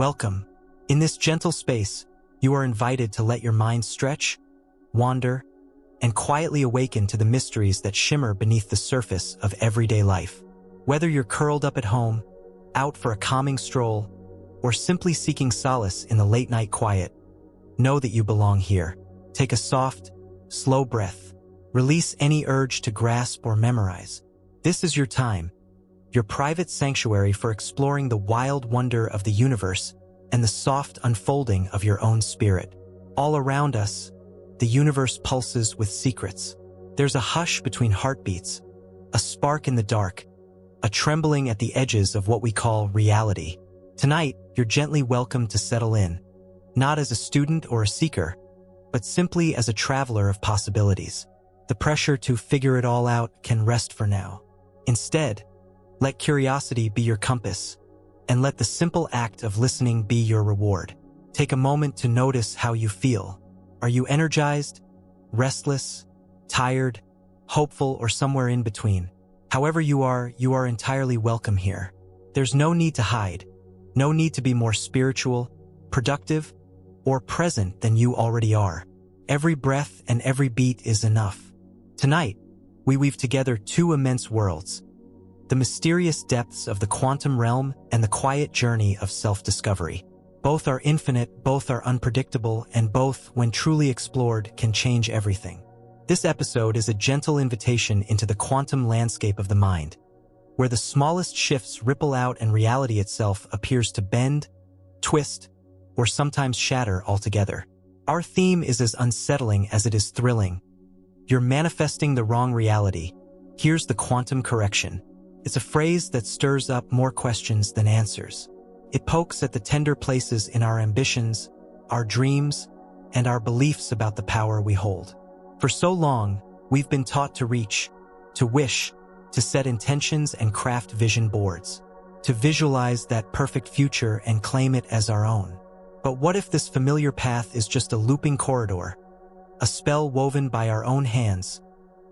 Welcome. In this gentle space, you are invited to let your mind stretch, wander, and quietly awaken to the mysteries that shimmer beneath the surface of everyday life. Whether you're curled up at home, out for a calming stroll, or simply seeking solace in the late-night quiet, know that you belong here. Take a soft, slow breath. Release any urge to grasp or memorize. This is your time, your private sanctuary for exploring the wild wonder of the universe and the soft unfolding of your own spirit. All around us, the universe pulses with secrets. There's a hush between heartbeats, a spark in the dark, a trembling at the edges of what we call reality. Tonight, you're gently welcomed to settle in, not as a student or a seeker, but simply as a traveler of possibilities. The pressure to figure it all out can rest for now. Instead, let curiosity be your compass, and let the simple act of listening be your reward. Take a moment to notice how you feel. Are you energized, restless, tired, hopeful, or somewhere in between? However you are entirely welcome here. There's no need to hide, no need to be more spiritual, productive, or present than you already are. Every breath and every beat is enough. Tonight, we weave together two immense worlds, the mysterious depths of the quantum realm and the quiet journey of self-discovery. Both are infinite, both are unpredictable, and both, when truly explored, can change everything. This episode is a gentle invitation into the quantum landscape of the mind, where the smallest shifts ripple out and reality itself appears to bend, twist, or sometimes shatter altogether. Our theme is as unsettling as it is thrilling. You're manifesting the wrong reality. Here's the quantum correction. It's a phrase that stirs up more questions than answers. It pokes at the tender places in our ambitions, our dreams, and our beliefs about the power we hold. For so long, we've been taught to reach, to wish, to set intentions and craft vision boards, to visualize that perfect future and claim it as our own. But what if this familiar path is just a looping corridor, a spell woven by our own hands,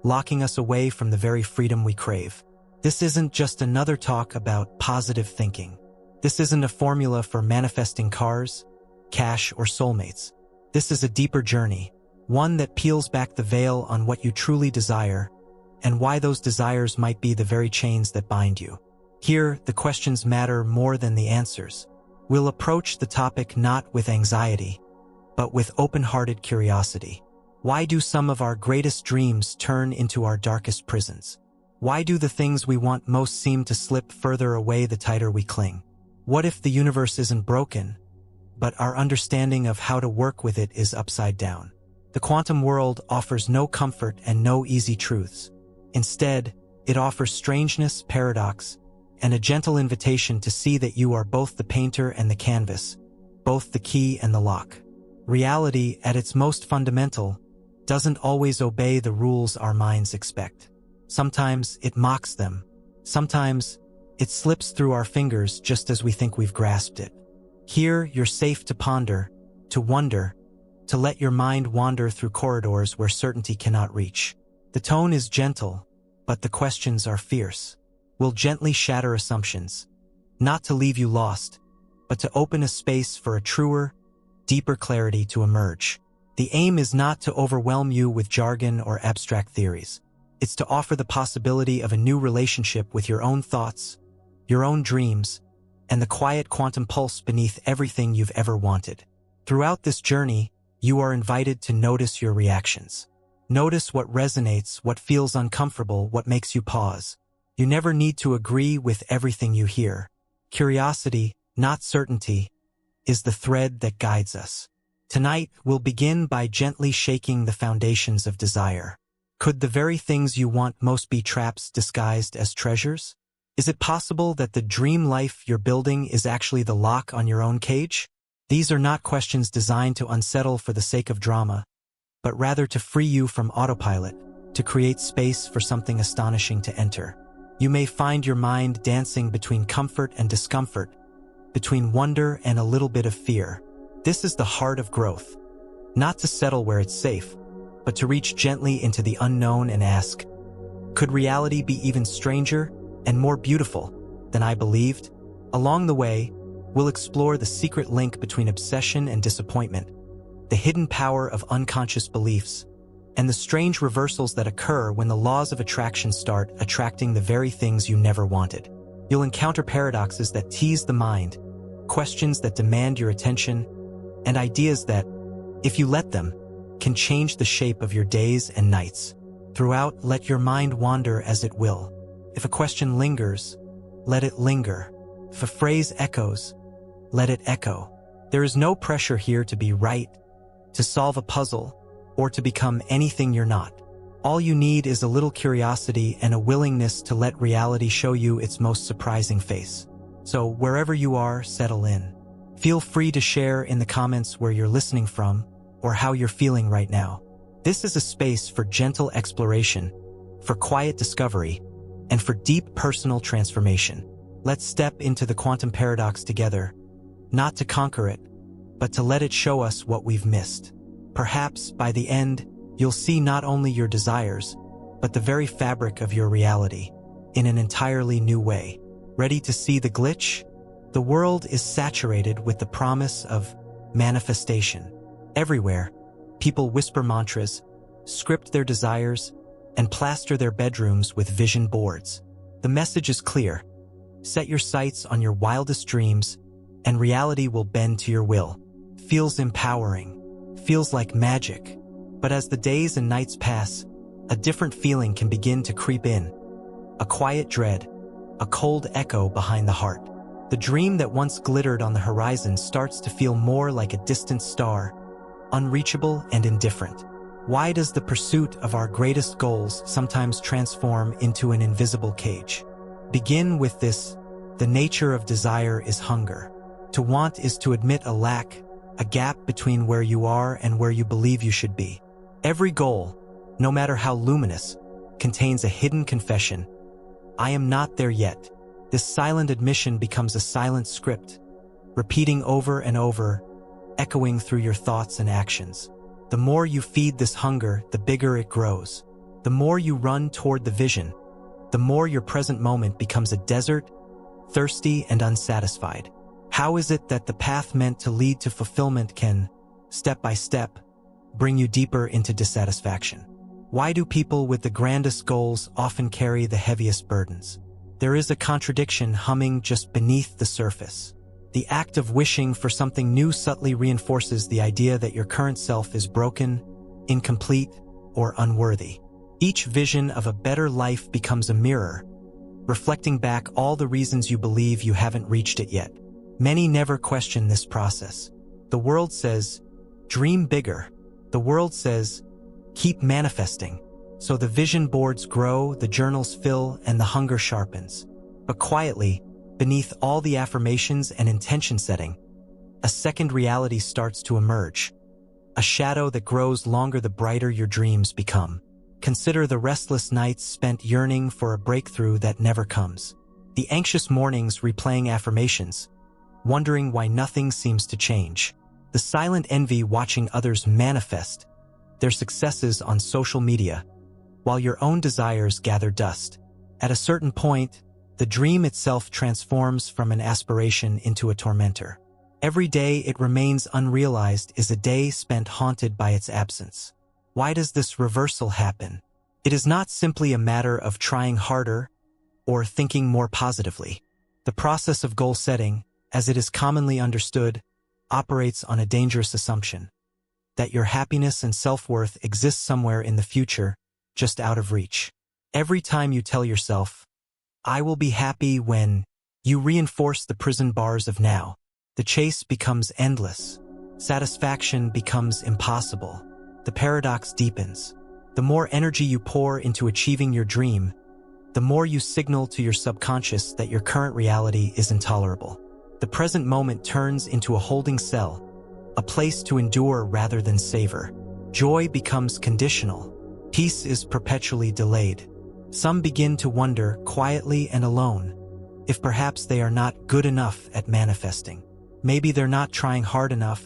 locking us away from the very freedom we crave? This isn't just another talk about positive thinking. This isn't a formula for manifesting cars, cash, or soulmates. This is a deeper journey, one that peels back the veil on what you truly desire and why those desires might be the very chains that bind you. Here, the questions matter more than the answers. We'll approach the topic not with anxiety, but with open-hearted curiosity. Why do some of our greatest dreams turn into our darkest prisons? Why do the things we want most seem to slip further away the tighter we cling? What if the universe isn't broken, but our understanding of how to work with it is upside down? The quantum world offers no comfort and no easy truths. Instead, it offers strangeness, paradox, and a gentle invitation to see that you are both the painter and the canvas, both the key and the lock. Reality, at its most fundamental, doesn't always obey the rules our minds expect. Sometimes it mocks them. Sometimes it slips through our fingers just as we think we've grasped it. Here, you're safe to ponder, to wonder, to let your mind wander through corridors where certainty cannot reach. The tone is gentle, but the questions are fierce. We'll gently shatter assumptions, not to leave you lost, but to open a space for a truer, deeper clarity to emerge. The aim is not to overwhelm you with jargon or abstract theories. It's to offer the possibility of a new relationship with your own thoughts, your own dreams, and the quiet quantum pulse beneath everything you've ever wanted. Throughout this journey, you are invited to notice your reactions. Notice what resonates, what feels uncomfortable, what makes you pause. You never need to agree with everything you hear. Curiosity, not certainty, is the thread that guides us. Tonight, we'll begin by gently shaking the foundations of desire. Could the very things you want most be traps disguised as treasures? Is it possible that the dream life you're building is actually the lock on your own cage? These are not questions designed to unsettle for the sake of drama, but rather to free you from autopilot, to create space for something astonishing to enter. You may find your mind dancing between comfort and discomfort, between wonder and a little bit of fear. This is the heart of growth, not to settle where it's safe, but to reach gently into the unknown and ask, could reality be even stranger and more beautiful than I believed? Along the way, we'll explore the secret link between obsession and disappointment, the hidden power of unconscious beliefs, and the strange reversals that occur when the laws of attraction start attracting the very things you never wanted. You'll encounter paradoxes that tease the mind, questions that demand your attention, and ideas that, if you let them, can change the shape of your days and nights. Throughout, let your mind wander as it will. If a question lingers, let it linger. If a phrase echoes, let it echo. There is no pressure here to be right, to solve a puzzle, or to become anything you're not. All you need is a little curiosity and a willingness to let reality show you its most surprising face. So, wherever you are, settle in. Feel free to share in the comments where you're listening from or how you're feeling right now. This is a space for gentle exploration, for quiet discovery, and for deep personal transformation. Let's step into the quantum paradox together, not to conquer it, but to let it show us what we've missed. Perhaps, by the end, you'll see not only your desires, but the very fabric of your reality, in an entirely new way. Ready to see the glitch? The world is saturated with the promise of manifestation. Everywhere, people whisper mantras, script their desires, and plaster their bedrooms with vision boards. The message is clear. Set your sights on your wildest dreams, and reality will bend to your will. Feels empowering. Feels like magic. But as the days and nights pass, a different feeling can begin to creep in. A quiet dread, a cold echo behind the heart. The dream that once glittered on the horizon starts to feel more like a distant star, unreachable and indifferent. Why does the pursuit of our greatest goals sometimes transform into an invisible cage? Begin with this: the nature of desire is hunger. To want is to admit a lack, a gap between where you are and where you believe you should be. Every goal, no matter how luminous, contains a hidden confession. I am not there yet. This silent admission becomes a silent script, repeating over and over, echoing through your thoughts and actions. The more you feed this hunger, the bigger it grows. The more you run toward the vision, the more your present moment becomes a desert, thirsty and unsatisfied. How is it that the path meant to lead to fulfillment can, step by step, bring you deeper into dissatisfaction? Why do people with the grandest goals often carry the heaviest burdens? There is a contradiction humming just beneath the surface. The act of wishing for something new subtly reinforces the idea that your current self is broken, incomplete, or unworthy. Each vision of a better life becomes a mirror, reflecting back all the reasons you believe you haven't reached it yet. Many never question this process. The world says, dream bigger. The world says, keep manifesting. So the vision boards grow, the journals fill, and the hunger sharpens. But quietly, beneath all the affirmations and intention setting, a second reality starts to emerge. A shadow that grows longer the brighter your dreams become. Consider the restless nights spent yearning for a breakthrough that never comes. The anxious mornings replaying affirmations, wondering why nothing seems to change. The silent envy watching others manifest their successes on social media, while your own desires gather dust. At a certain point, the dream itself transforms from an aspiration into a tormentor. Every day it remains unrealized is a day spent haunted by its absence. Why does this reversal happen? It is not simply a matter of trying harder or thinking more positively. The process of goal setting, as it is commonly understood, operates on a dangerous assumption that your happiness and self-worth exist somewhere in the future, just out of reach. Every time you tell yourself, I will be happy when, you reinforce the prison bars of now. The chase becomes endless. Satisfaction becomes impossible. The paradox deepens. The more energy you pour into achieving your dream, the more you signal to your subconscious that your current reality is intolerable. The present moment turns into a holding cell, a place to endure rather than savor. Joy becomes conditional. Peace is perpetually delayed. Some begin to wonder, quietly and alone, if perhaps they are not good enough at manifesting. Maybe they're not trying hard enough,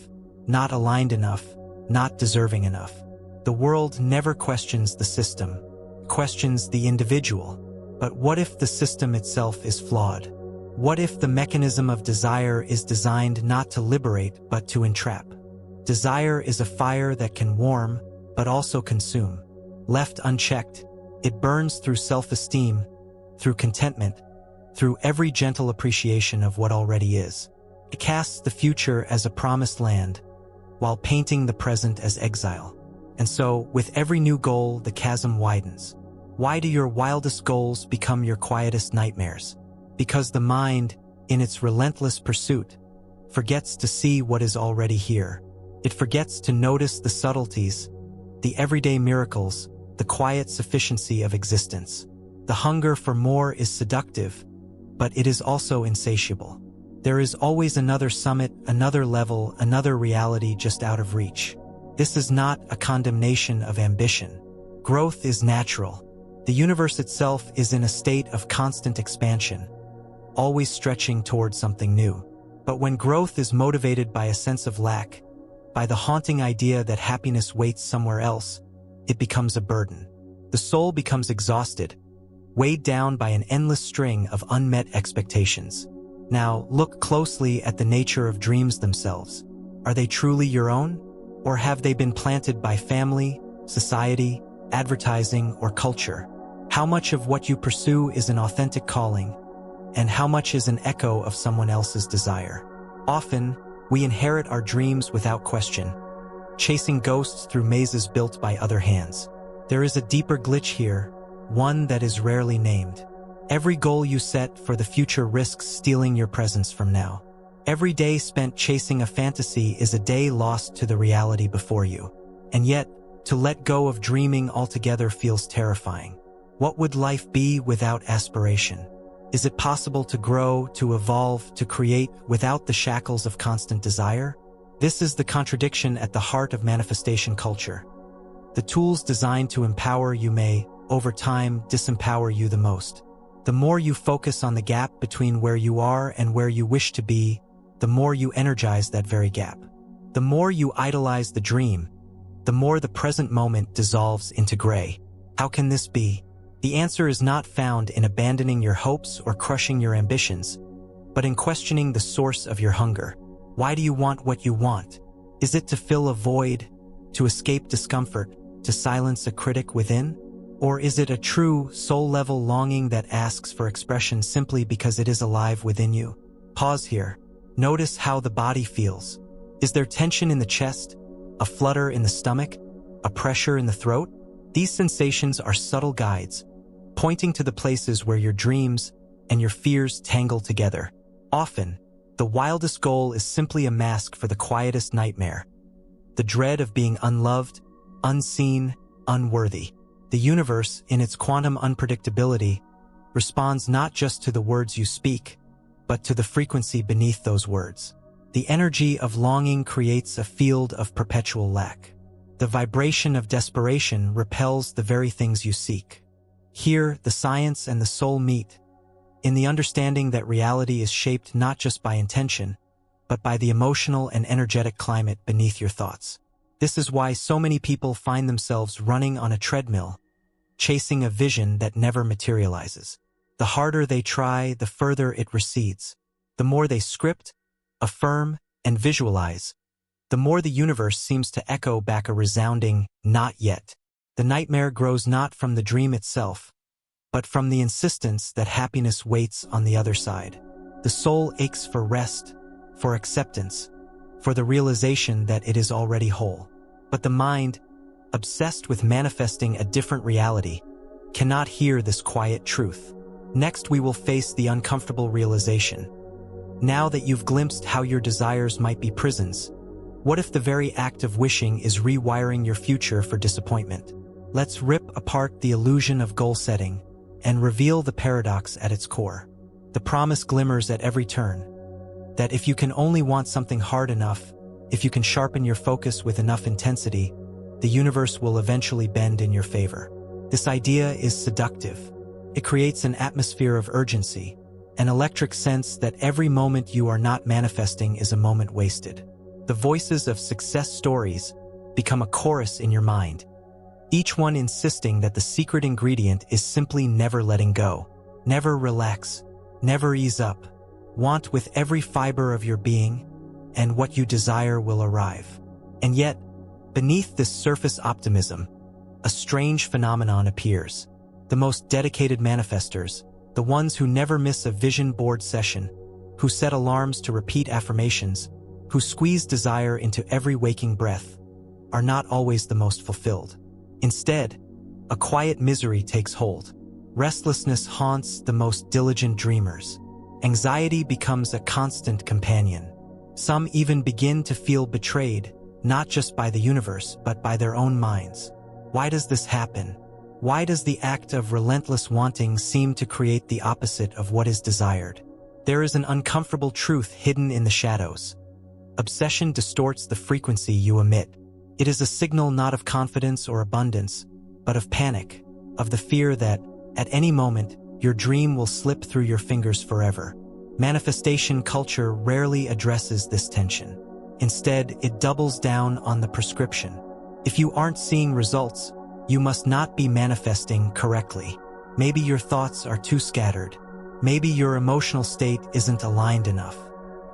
not aligned enough, not deserving enough. The world never questions the system, questions the individual. But what if the system itself is flawed? What if the mechanism of desire is designed not to liberate but to entrap? Desire is a fire that can warm, but also consume. Left unchecked, it burns through self-esteem, through contentment, through every gentle appreciation of what already is. It casts the future as a promised land, while painting the present as exile. And so, with every new goal, the chasm widens. Why do your wildest goals become your quietest nightmares? Because the mind, in its relentless pursuit, forgets to see what is already here. It forgets to notice the subtleties, the everyday miracles, the quiet sufficiency of existence. The hunger for more is seductive, but it is also insatiable. There is always another summit, another level, another reality just out of reach. This is not a condemnation of ambition. Growth is natural. The universe itself is in a state of constant expansion, always stretching toward something new. But when growth is motivated by a sense of lack, by the haunting idea that happiness waits somewhere else, it becomes a burden. The soul becomes exhausted, weighed down by an endless string of unmet expectations. Now, look closely at the nature of dreams themselves. Are they truly your own? Or have they been planted by family, society, advertising, or culture? How much of what you pursue is an authentic calling, and how much is an echo of someone else's desire? Often, we inherit our dreams without question, chasing ghosts through mazes built by other hands. There is a deeper glitch here, one that is rarely named. Every goal you set for the future risks stealing your presence from now. Every day spent chasing a fantasy is a day lost to the reality before you. And yet, to let go of dreaming altogether feels terrifying. What would life be without aspiration? Is it possible to grow, to evolve, to create without the shackles of constant desire? This is the contradiction at the heart of manifestation culture. The tools designed to empower you may, over time, disempower you the most. The more you focus on the gap between where you are and where you wish to be, the more you energize that very gap. The more you idolize the dream, the more the present moment dissolves into gray. How can this be? The answer is not found in abandoning your hopes or crushing your ambitions, but in questioning the source of your hunger. Why do you want what you want? Is it to fill a void, to escape discomfort, to silence a critic within? Or is it a true, soul-level longing that asks for expression simply because it is alive within you? Pause here. Notice how the body feels. Is there tension in the chest, a flutter in the stomach, a pressure in the throat? These sensations are subtle guides, pointing to the places where your dreams and your fears tangle together. Often, the wildest goal is simply a mask for the quietest nightmare, the dread of being unloved, unseen, unworthy. The universe, in its quantum unpredictability, responds not just to the words you speak, but to the frequency beneath those words. The energy of longing creates a field of perpetual lack. The vibration of desperation repels the very things you seek. Here, the science and the soul meet, in the understanding that reality is shaped not just by intention, but by the emotional and energetic climate beneath your thoughts. This is why so many people find themselves running on a treadmill, chasing a vision that never materializes. The harder they try, the further it recedes. The more they script, affirm, and visualize, the more the universe seems to echo back a resounding, "not yet." The nightmare grows not from the dream itself, but from the insistence that happiness waits on the other side. The soul aches for rest, for acceptance, for the realization that it is already whole. But the mind, obsessed with manifesting a different reality, cannot hear this quiet truth. Next, we will face the uncomfortable realization. Now that you've glimpsed how your desires might be prisons, what if the very act of wishing is rewiring your future for disappointment? Let's rip apart the illusion of goal setting and reveal the paradox at its core. The promise glimmers at every turn, that if you can only want something hard enough, if you can sharpen your focus with enough intensity, the universe will eventually bend in your favor. This idea is seductive. It creates an atmosphere of urgency, an electric sense that every moment you are not manifesting is a moment wasted. The voices of success stories become a chorus in your mind, each one insisting that the secret ingredient is simply never letting go, never relax, never ease up, Want with every fiber of your being, and what you desire will arrive. And yet, beneath this surface optimism, a strange phenomenon appears. The most dedicated manifestors, the ones who never miss a vision board session, who set alarms to repeat affirmations, who squeeze desire into every waking breath, are not always the most fulfilled. Instead, a quiet misery takes hold. Restlessness haunts the most diligent dreamers. Anxiety becomes a constant companion. Some even begin to feel betrayed, not just by the universe, but by their own minds. Why does this happen? Why does the act of relentless wanting seem to create the opposite of what is desired? There is an uncomfortable truth hidden in the shadows. Obsession distorts the frequency you emit. It is a signal not of confidence or abundance, but of panic, of the fear that, at any moment, your dream will slip through your fingers forever. Manifestation culture rarely addresses this tension. Instead, it doubles down on the prescription. If you aren't seeing results, you must not be manifesting correctly. Maybe your thoughts are too scattered. Maybe your emotional state isn't aligned enough.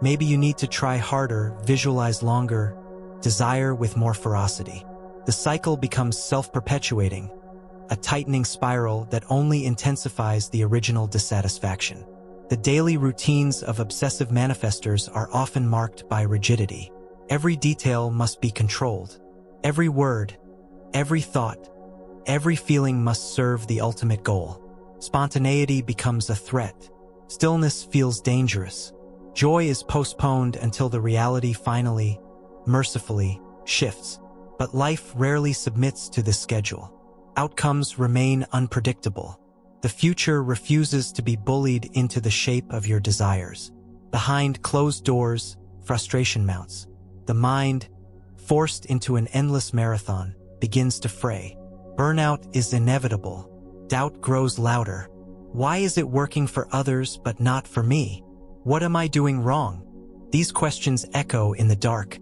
Maybe you need to try harder, visualize longer, desire with more ferocity. The cycle becomes self-perpetuating, a tightening spiral that only intensifies the original dissatisfaction. The daily routines of obsessive manifestors are often marked by rigidity. Every detail must be controlled. Every word, every thought, every feeling must serve the ultimate goal. Spontaneity becomes a threat. Stillness feels dangerous. Joy is postponed until the reality finally, mercifully, shifts. But life rarely submits to this schedule. Outcomes remain unpredictable. The future refuses to be bullied into the shape of your desires. Behind closed doors, frustration mounts. The mind, forced into an endless marathon, begins to fray. Burnout is inevitable. Doubt grows louder. Why is it working for others but not for me? What am I doing wrong? These questions echo in the dark,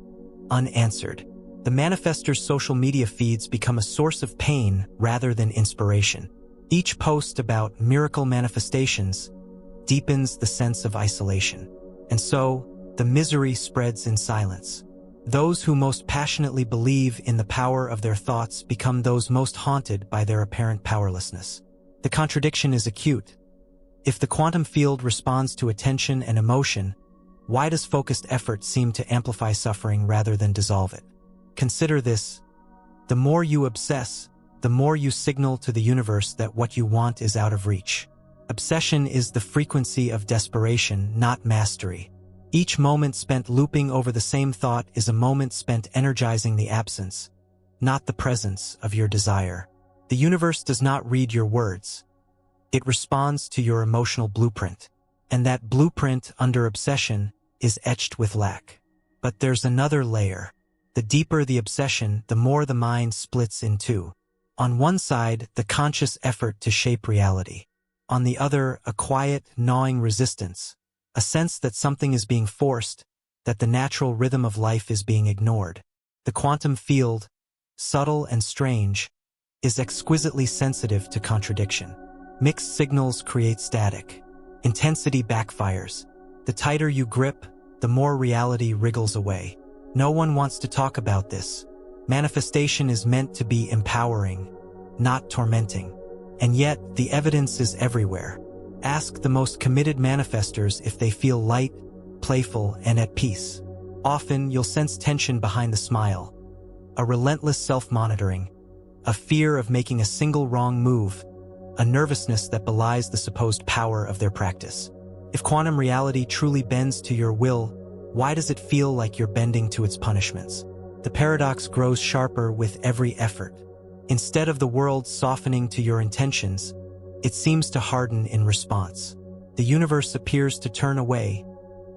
unanswered. The manifestor's social media feeds become a source of pain rather than inspiration. Each post about miracle manifestations deepens the sense of isolation. And so, the misery spreads in silence. Those who most passionately believe in the power of their thoughts become those most haunted by their apparent powerlessness. The contradiction is acute. If the quantum field responds to attention and emotion, why does focused effort seem to amplify suffering rather than dissolve it? Consider this. The more you obsess, the more you signal to the universe that what you want is out of reach. Obsession is the frequency of desperation, not mastery. Each moment spent looping over the same thought is a moment spent energizing the absence, not the presence of your desire. The universe does not read your words. It responds to your emotional blueprint. And that blueprint under obsession is etched with lack. But there's another layer. The deeper the obsession, the more the mind splits in two. On one side, the conscious effort to shape reality. On the other, a quiet, gnawing resistance. A sense that something is being forced, that the natural rhythm of life is being ignored. The quantum field, subtle and strange, is exquisitely sensitive to contradiction. Mixed signals create static. Intensity backfires. The tighter you grip, the more reality wriggles away. No one wants to talk about this. Manifestation is meant to be empowering, not tormenting. And yet, the evidence is everywhere. Ask the most committed manifestors if they feel light, playful, and at peace. Often, you'll sense tension behind the smile. A relentless self-monitoring. A fear of making a single wrong move. A nervousness that belies the supposed power of their practice. If quantum reality truly bends to your will, why does it feel like you're bending to its punishments? The paradox grows sharper with every effort. Instead of the world softening to your intentions, it seems to harden in response. The universe appears to turn away,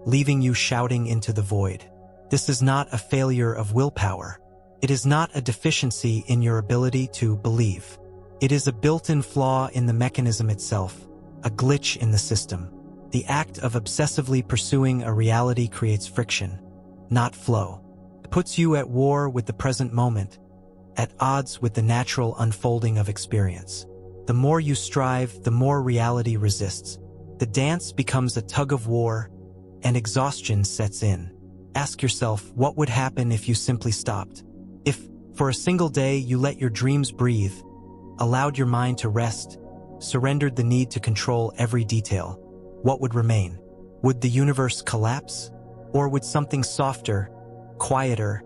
leaving you shouting into the void. This is not a failure of willpower. It is not a deficiency in your ability to believe. It is a built-in flaw in the mechanism itself, a glitch in the system. The act of obsessively pursuing a reality creates friction, not flow. It puts you at war with the present moment, at odds with the natural unfolding of experience. The more you strive, the more reality resists. The dance becomes a tug of war, and exhaustion sets in. Ask yourself, what would happen if you simply stopped? If, for a single day, you let your dreams breathe, allowed your mind to rest, surrendered the need to control every detail, what would remain? Would the universe collapse? Or would something softer, quieter,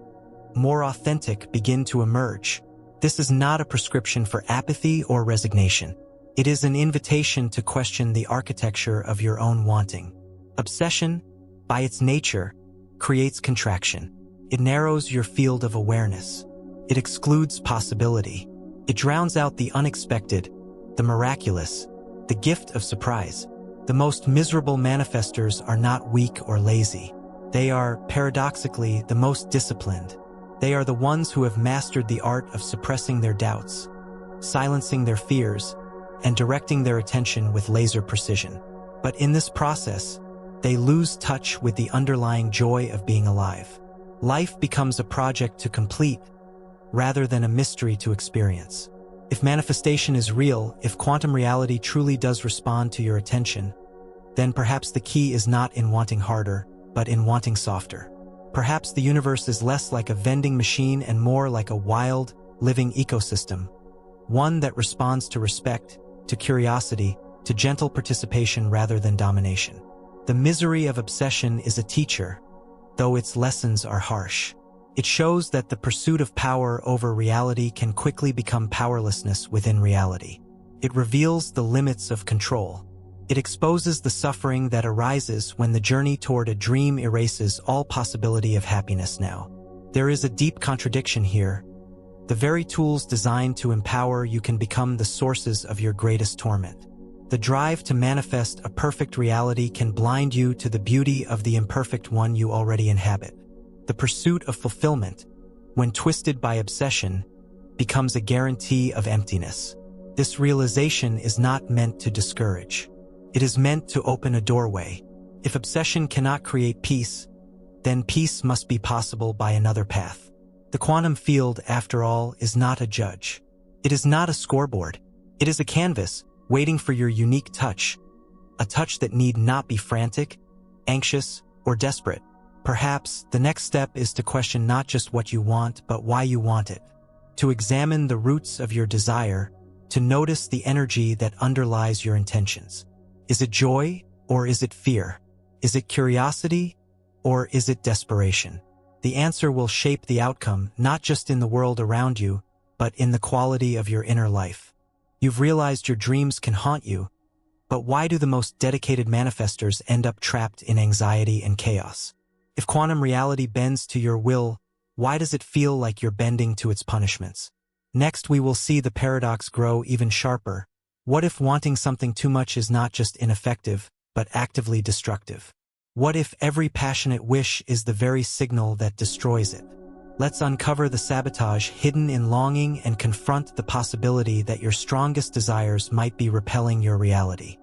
more authentic begin to emerge? This is not a prescription for apathy or resignation. It is an invitation to question the architecture of your own wanting. Obsession, by its nature, creates contraction. It narrows your field of awareness. It excludes possibility. It drowns out the unexpected, the miraculous, the gift of surprise. The most miserable manifestors are not weak or lazy. They are, paradoxically, the most disciplined. They are the ones who have mastered the art of suppressing their doubts, silencing their fears, and directing their attention with laser precision. But in this process, they lose touch with the underlying joy of being alive. Life becomes a project to complete, rather than a mystery to experience. If manifestation is real, if quantum reality truly does respond to your attention, then perhaps the key is not in wanting harder, but in wanting softer. Perhaps the universe is less like a vending machine and more like a wild, living ecosystem, one that responds to respect, to curiosity, to gentle participation rather than domination. The misery of obsession is a teacher, though its lessons are harsh. It shows that the pursuit of power over reality can quickly become powerlessness within reality. It reveals the limits of control. It exposes the suffering that arises when the journey toward a dream erases all possibility of happiness now. There is a deep contradiction here. The very tools designed to empower you can become the sources of your greatest torment. The drive to manifest a perfect reality can blind you to the beauty of the imperfect one you already inhabit. The pursuit of fulfillment, when twisted by obsession, becomes a guarantee of emptiness. This realization is not meant to discourage. It is meant to open a doorway. If obsession cannot create peace, then peace must be possible by another path. The quantum field, after all, is not a judge. It is not a scoreboard. It is a canvas, waiting for your unique touch, a touch that need not be frantic, anxious, or desperate. Perhaps the next step is to question not just what you want, but why you want it. To examine the roots of your desire, to notice the energy that underlies your intentions. Is it joy, or is it fear? Is it curiosity, or is it desperation? The answer will shape the outcome, not just in the world around you, but in the quality of your inner life. You've realized your dreams can haunt you, but why do the most dedicated manifestors end up trapped in anxiety and chaos? If quantum reality bends to your will, why does it feel like you're bending to its punishments? Next, we will see the paradox grow even sharper. What if wanting something too much is not just ineffective, but actively destructive? What if every passionate wish is the very signal that destroys it? Let's uncover the sabotage hidden in longing and confront the possibility that your strongest desires might be repelling your reality.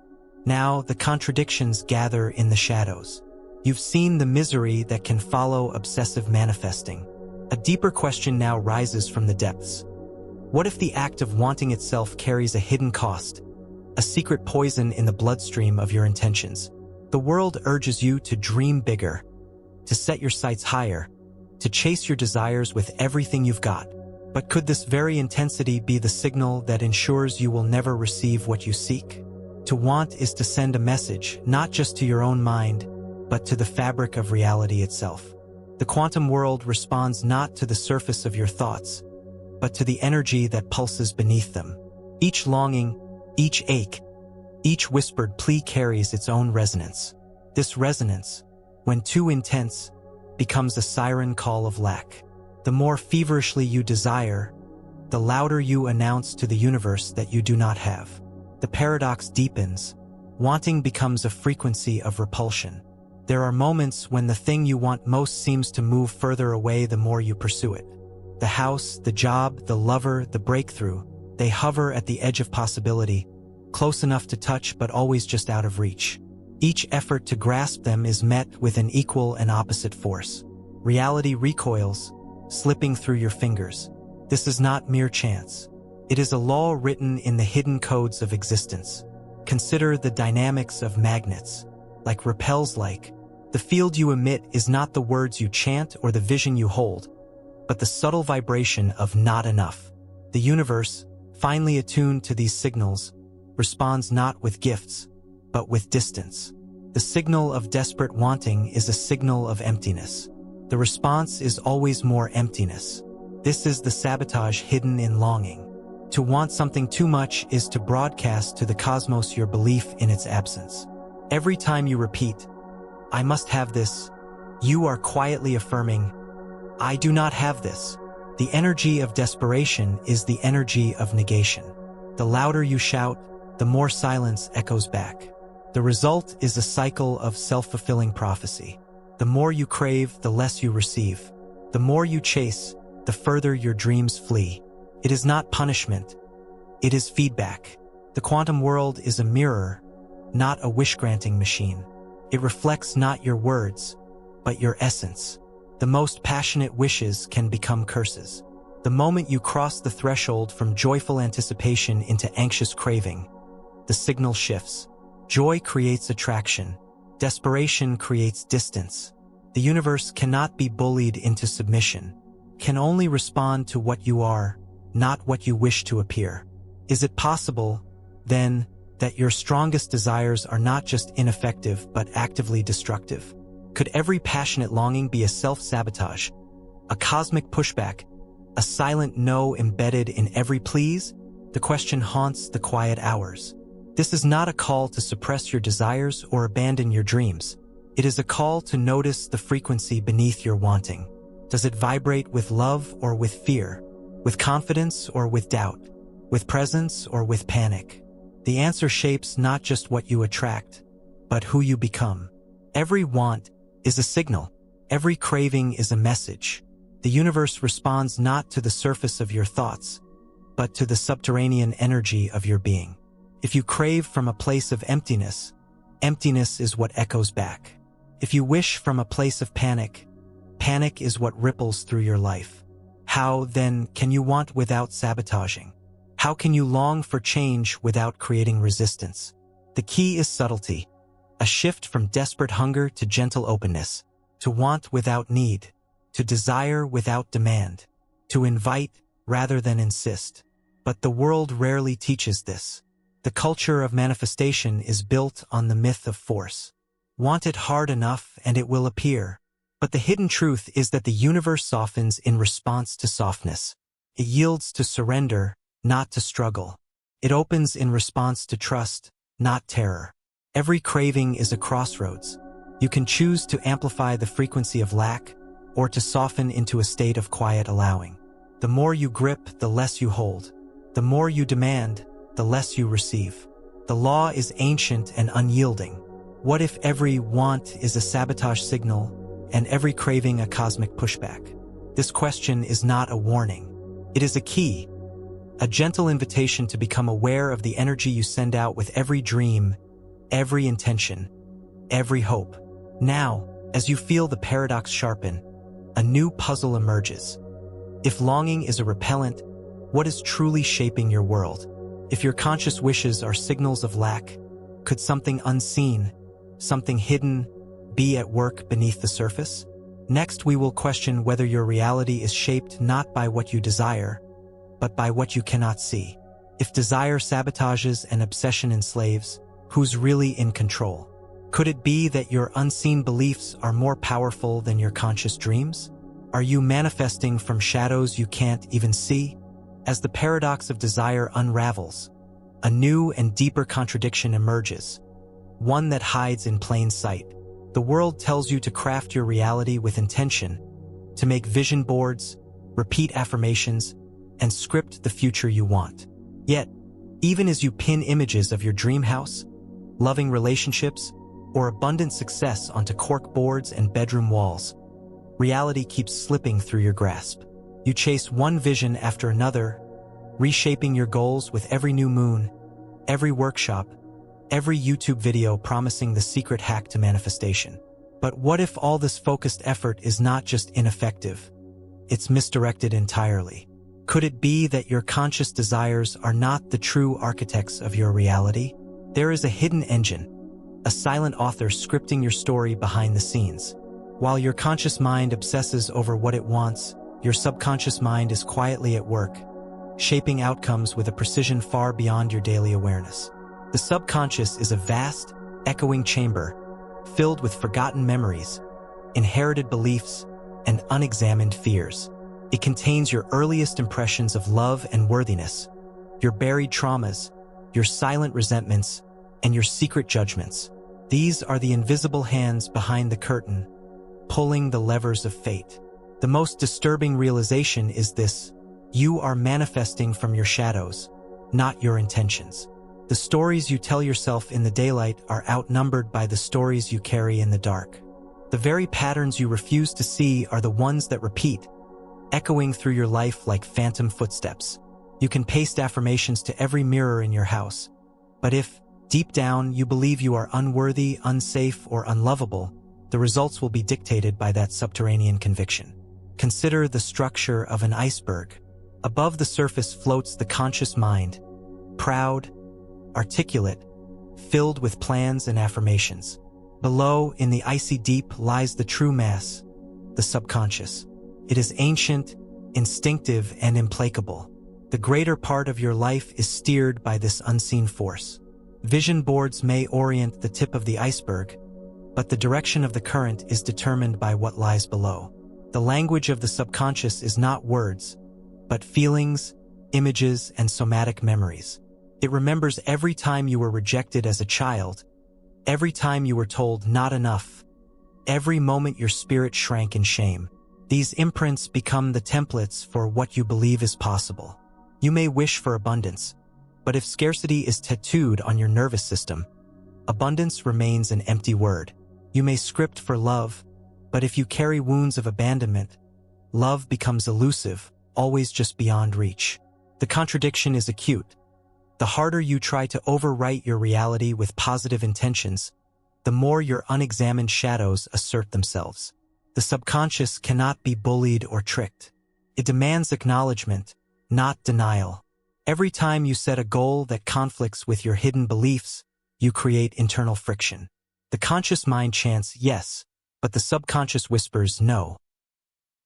Now, the contradictions gather in the shadows. You've seen the misery that can follow obsessive manifesting. A deeper question now rises from the depths. What if the act of wanting itself carries a hidden cost, a secret poison in the bloodstream of your intentions? The world urges you to dream bigger, to set your sights higher, to chase your desires with everything you've got. But could this very intensity be the signal that ensures you will never receive what you seek? To want is to send a message, not just to your own mind, but to the fabric of reality itself. The quantum world responds not to the surface of your thoughts, but to the energy that pulses beneath them. Each longing, each ache, each whispered plea carries its own resonance. This resonance, when too intense, becomes a siren call of lack. The more feverishly you desire, the louder you announce to the universe that you do not have. The paradox deepens. Wanting becomes a frequency of repulsion. There are moments when the thing you want most seems to move further away the more you pursue it. The house, the job, the lover, the breakthrough, they hover at the edge of possibility, close enough to touch but always just out of reach. Each effort to grasp them is met with an equal and opposite force. Reality recoils, slipping through your fingers. This is not mere chance. It is a law written in the hidden codes of existence. Consider the dynamics of magnets. Like repels like, The field you emit is not the words you chant or the vision you hold, but the subtle vibration of not enough. The universe, finely attuned to these signals, responds not with gifts, but with distance. The signal of desperate wanting is a signal of emptiness. The response is always more emptiness. This is the sabotage hidden in longing. To want something too much is to broadcast to the cosmos your belief in its absence. Every time you repeat, "I must have this," you are quietly affirming, "I do not have this." The energy of desperation is the energy of negation. The louder you shout, the more silence echoes back. The result is a cycle of self-fulfilling prophecy. The more you crave, the less you receive. The more you chase, the further your dreams flee. It is not punishment. It is feedback. The quantum world is a mirror, not a wish-granting machine. It reflects not your words, but your essence. The most passionate wishes can become curses. The moment you cross the threshold from joyful anticipation into anxious craving, the signal shifts. Joy creates attraction. Desperation creates distance. The universe cannot be bullied into submission, can only respond to what you are, not what you wish to appear. Is it possible, then, that your strongest desires are not just ineffective but actively destructive? Could every passionate longing be a self-sabotage, a cosmic pushback, a silent no embedded in every please? The question haunts the quiet hours. This is not a call to suppress your desires or abandon your dreams. It is a call to notice the frequency beneath your wanting. Does it vibrate with love or with fear? With confidence or with doubt? With presence or with panic? The answer shapes not just what you attract, but who you become. Every want is a signal. Every craving is a message. The universe responds not to the surface of your thoughts, but to the subterranean energy of your being. If you crave from a place of emptiness, emptiness is what echoes back. If you wish from a place of panic, panic is what ripples through your life. How, then, can you want without sabotaging? How can you long for change without creating resistance? The key is subtlety, a shift from desperate hunger to gentle openness, to want without need, to desire without demand, to invite rather than insist. But the world rarely teaches this. The culture of manifestation is built on the myth of force. Want it hard enough and it will appear. But the hidden truth is that the universe softens in response to softness. It yields to surrender, not to struggle. It opens in response to trust, not terror. Every craving is a crossroads. You can choose to amplify the frequency of lack, or to soften into a state of quiet allowing. The more you grip, the less you hold. The more you demand, the less you receive. The law is ancient and unyielding. What if every want is a sabotage signal, and every craving a cosmic pushback? This question is not a warning. It is a key, a gentle invitation to become aware of the energy you send out with every dream, every intention, every hope. Now, as you feel the paradox sharpen, a new puzzle emerges. If longing is a repellent, what is truly shaping your world? If your conscious wishes are signals of lack, could something unseen, something hidden, be at work beneath the surface? Next, we will question whether your reality is shaped not by what you desire, but by what you cannot see. If desire sabotages and obsession enslaves, who's really in control? Could it be that your unseen beliefs are more powerful than your conscious dreams? Are you manifesting from shadows you can't even see? As the paradox of desire unravels, a new and deeper contradiction emerges, one that hides in plain sight. The world tells you to craft your reality with intention, to make vision boards, repeat affirmations, and script the future you want. Yet, even as you pin images of your dream house, loving relationships, or abundant success onto cork boards and bedroom walls, reality keeps slipping through your grasp. You chase one vision after another, reshaping your goals with every new moon, every workshop, every YouTube video promising the secret hack to manifestation. But what if all this focused effort is not just ineffective? It's misdirected entirely. Could it be that your conscious desires are not the true architects of your reality? There is a hidden engine, a silent author scripting your story behind the scenes. While your conscious mind obsesses over what it wants, your subconscious mind is quietly at work, shaping outcomes with a precision far beyond your daily awareness. The subconscious is a vast, echoing chamber filled with forgotten memories, inherited beliefs, and unexamined fears. It contains your earliest impressions of love and worthiness, your buried traumas, your silent resentments, and your secret judgments. These are the invisible hands behind the curtain, pulling the levers of fate. The most disturbing realization is this: you are manifesting from your shadows, not your intentions. The stories you tell yourself in the daylight are outnumbered by the stories you carry in the dark. The very patterns you refuse to see are the ones that repeat, echoing through your life like phantom footsteps. You can paste affirmations to every mirror in your house, but if, deep down, you believe you are unworthy, unsafe, or unlovable, the results will be dictated by that subterranean conviction. Consider the structure of an iceberg. Above the surface floats the conscious mind, proud, articulate, filled with plans and affirmations. Below, in the icy deep, lies the true mass, the subconscious. It is ancient, instinctive, and implacable. The greater part of your life is steered by this unseen force. Vision boards may orient the tip of the iceberg, but the direction of the current is determined by what lies below. The language of the subconscious is not words, but feelings, images, and somatic memories. It remembers every time you were rejected as a child, every time you were told not enough, every moment your spirit shrank in shame. These imprints become the templates for what you believe is possible. You may wish for abundance, but if scarcity is tattooed on your nervous system, abundance remains an empty word. You may script for love, but if you carry wounds of abandonment, love becomes elusive, always just beyond reach. The contradiction is acute. The harder you try to overwrite your reality with positive intentions, the more your unexamined shadows assert themselves. The subconscious cannot be bullied or tricked. It demands acknowledgement, not denial. Every time you set a goal that conflicts with your hidden beliefs, you create internal friction. The conscious mind chants yes, but the subconscious whispers no.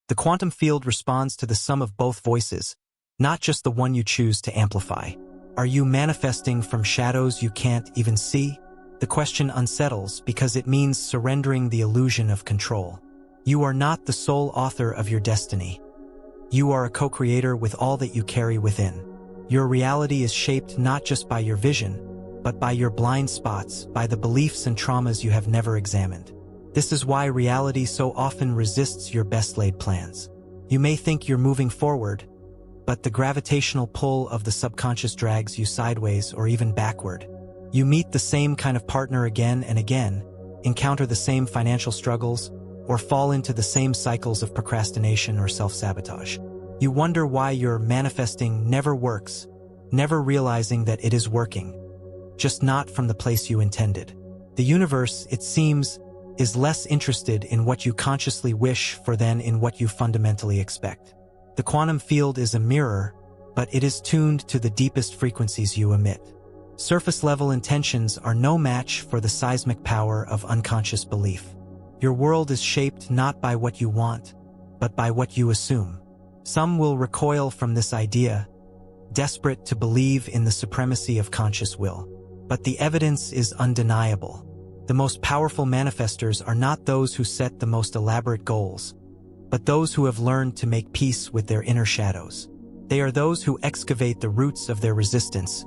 The quantum field responds to the sum of both voices, not just the one you choose to amplify. Are you manifesting from shadows you can't even see? The question unsettles because it means surrendering the illusion of control. You are not the sole author of your destiny. You are a co-creator with all that you carry within. Your reality is shaped not just by your vision, but by your blind spots, by the beliefs and traumas you have never examined. This is why reality so often resists your best-laid plans. You may think you're moving forward, but the gravitational pull of the subconscious drags you sideways or even backward. You meet the same kind of partner again and again, encounter the same financial struggles, or fall into the same cycles of procrastination or self-sabotage. You wonder why your manifesting never works, never realizing that it is working, just not from the place you intended. The universe, it seems, is less interested in what you consciously wish for than in what you fundamentally expect. The quantum field is a mirror, but it is tuned to the deepest frequencies you emit. Surface-level intentions are no match for the seismic power of unconscious belief. Your world is shaped not by what you want, but by what you assume. Some will recoil from this idea, desperate to believe in the supremacy of conscious will. But the evidence is undeniable. The most powerful manifestors are not those who set the most elaborate goals, but those who have learned to make peace with their inner shadows. They are those who excavate the roots of their resistance,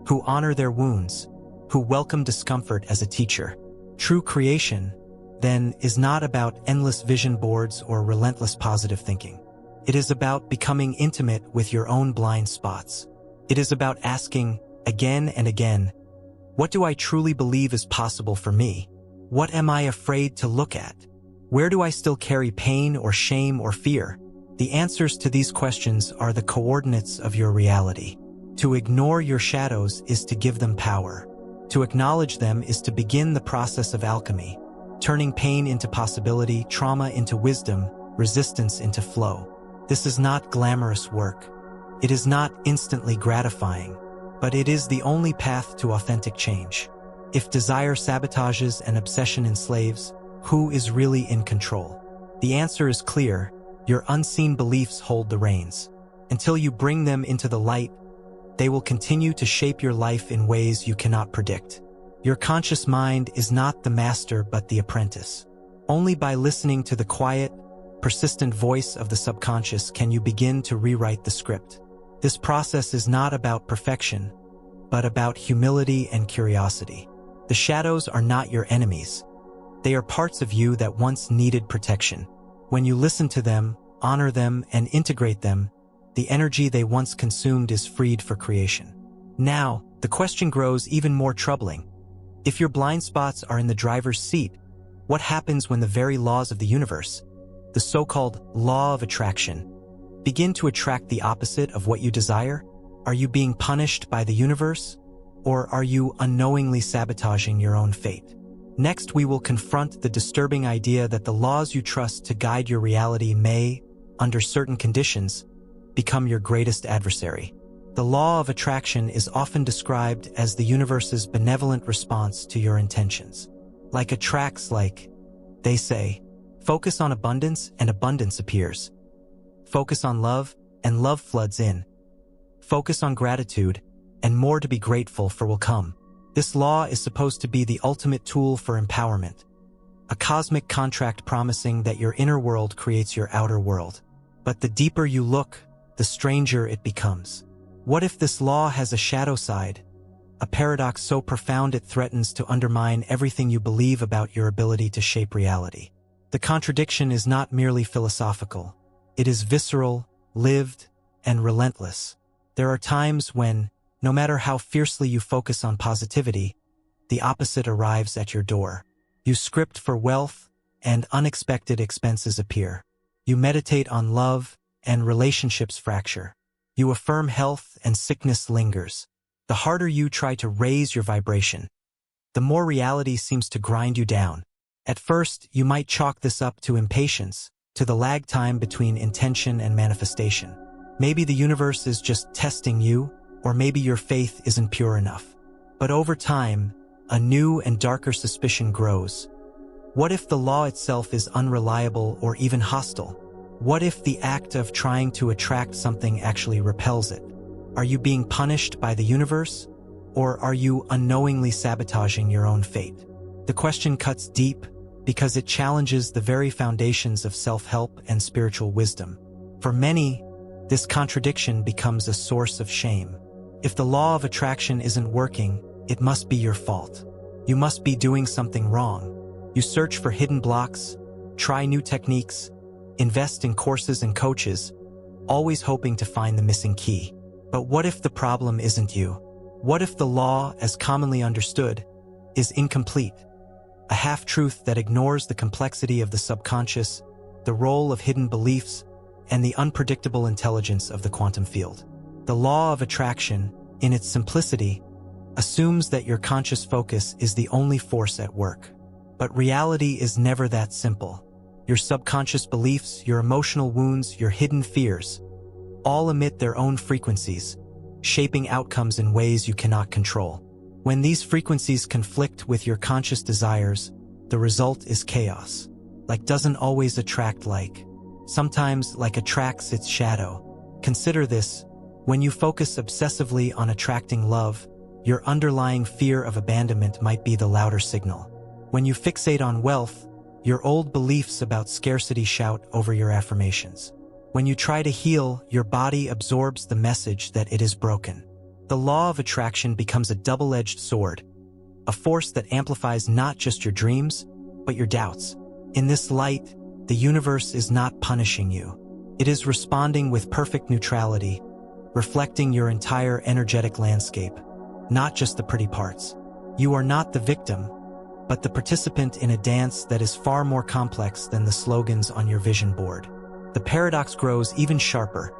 who honor their wounds, who welcome discomfort as a teacher. True creation, then, is not about endless vision boards or relentless positive thinking. It is about becoming intimate with your own blind spots. It is about asking, again and again, what do I truly believe is possible for me? What am I afraid to look at? Where do I still carry pain or shame or fear? The answers to these questions are the coordinates of your reality. To ignore your shadows is to give them power. To acknowledge them is to begin the process of alchemy, turning pain into possibility, trauma into wisdom, resistance into flow. This is not glamorous work. It is not instantly gratifying, but it is the only path to authentic change. If desire sabotages and obsession enslaves, who is really in control? The answer is clear: your unseen beliefs hold the reins. Until you bring them into the light, they will continue to shape your life in ways you cannot predict. Your conscious mind is not the master but the apprentice. Only by listening to the quiet, persistent voice of the subconscious can you begin to rewrite the script. This process is not about perfection, but about humility and curiosity. The shadows are not your enemies. They are parts of you that once needed protection. When you listen to them, honor them, and integrate them, the energy they once consumed is freed for creation. Now, the question grows even more troubling. If your blind spots are in the driver's seat, what happens when the very laws of the universe, the so-called law of attraction, begin to attract the opposite of what you desire? Are you being punished by the universe, or are you unknowingly sabotaging your own fate? Next, we will confront the disturbing idea that the laws you trust to guide your reality may, under certain conditions, become your greatest adversary. The law of attraction is often described as the universe's benevolent response to your intentions. Like attracts, they say, focus on abundance and abundance appears. Focus on love and love floods in. Focus on gratitude and more to be grateful for will come. This law is supposed to be the ultimate tool for empowerment, a cosmic contract promising that your inner world creates your outer world. But the deeper you look, the stranger it becomes. What if this law has a shadow side, a paradox so profound it threatens to undermine everything you believe about your ability to shape reality? The contradiction is not merely philosophical. It is visceral, lived, and relentless. There are times when, no matter how fiercely you focus on positivity, the opposite arrives at your door. You script for wealth, and unexpected expenses appear. You meditate on love, and relationships fracture. You affirm health, and sickness lingers. The harder you try to raise your vibration, the more reality seems to grind you down. At first, you might chalk this up to impatience, to the lag time between intention and manifestation. Maybe the universe is just testing you, or maybe your faith isn't pure enough. But over time, a new and darker suspicion grows. What if the law itself is unreliable or even hostile? What if the act of trying to attract something actually repels it? Are you being punished by the universe, or are you unknowingly sabotaging your own fate? The question cuts deep because it challenges the very foundations of self-help and spiritual wisdom. For many, this contradiction becomes a source of shame. If the law of attraction isn't working, it must be your fault. You must be doing something wrong. You search for hidden blocks, try new techniques, invest in courses and coaches, always hoping to find the missing key. But what if the problem isn't you? What if the law, as commonly understood, is incomplete? A half-truth that ignores the complexity of the subconscious, the role of hidden beliefs, and the unpredictable intelligence of the quantum field. The law of attraction, in its simplicity, assumes that your conscious focus is the only force at work. But reality is never that simple. Your subconscious beliefs, your emotional wounds, your hidden fears, all emit their own frequencies, shaping outcomes in ways you cannot control. When these frequencies conflict with your conscious desires, the result is chaos. Like doesn't always attract like. Sometimes like attracts its shadow. Consider this: when you focus obsessively on attracting love, your underlying fear of abandonment might be the louder signal. When you fixate on wealth, your old beliefs about scarcity shout over your affirmations. When you try to heal, your body absorbs the message that it is broken. The law of attraction becomes a double-edged sword, a force that amplifies not just your dreams, but your doubts. In this light, the universe is not punishing you. It is responding with perfect neutrality, reflecting your entire energetic landscape, not just the pretty parts. You are not the victim, but the participant in a dance that is far more complex than the slogans on your vision board. The paradox grows even sharper.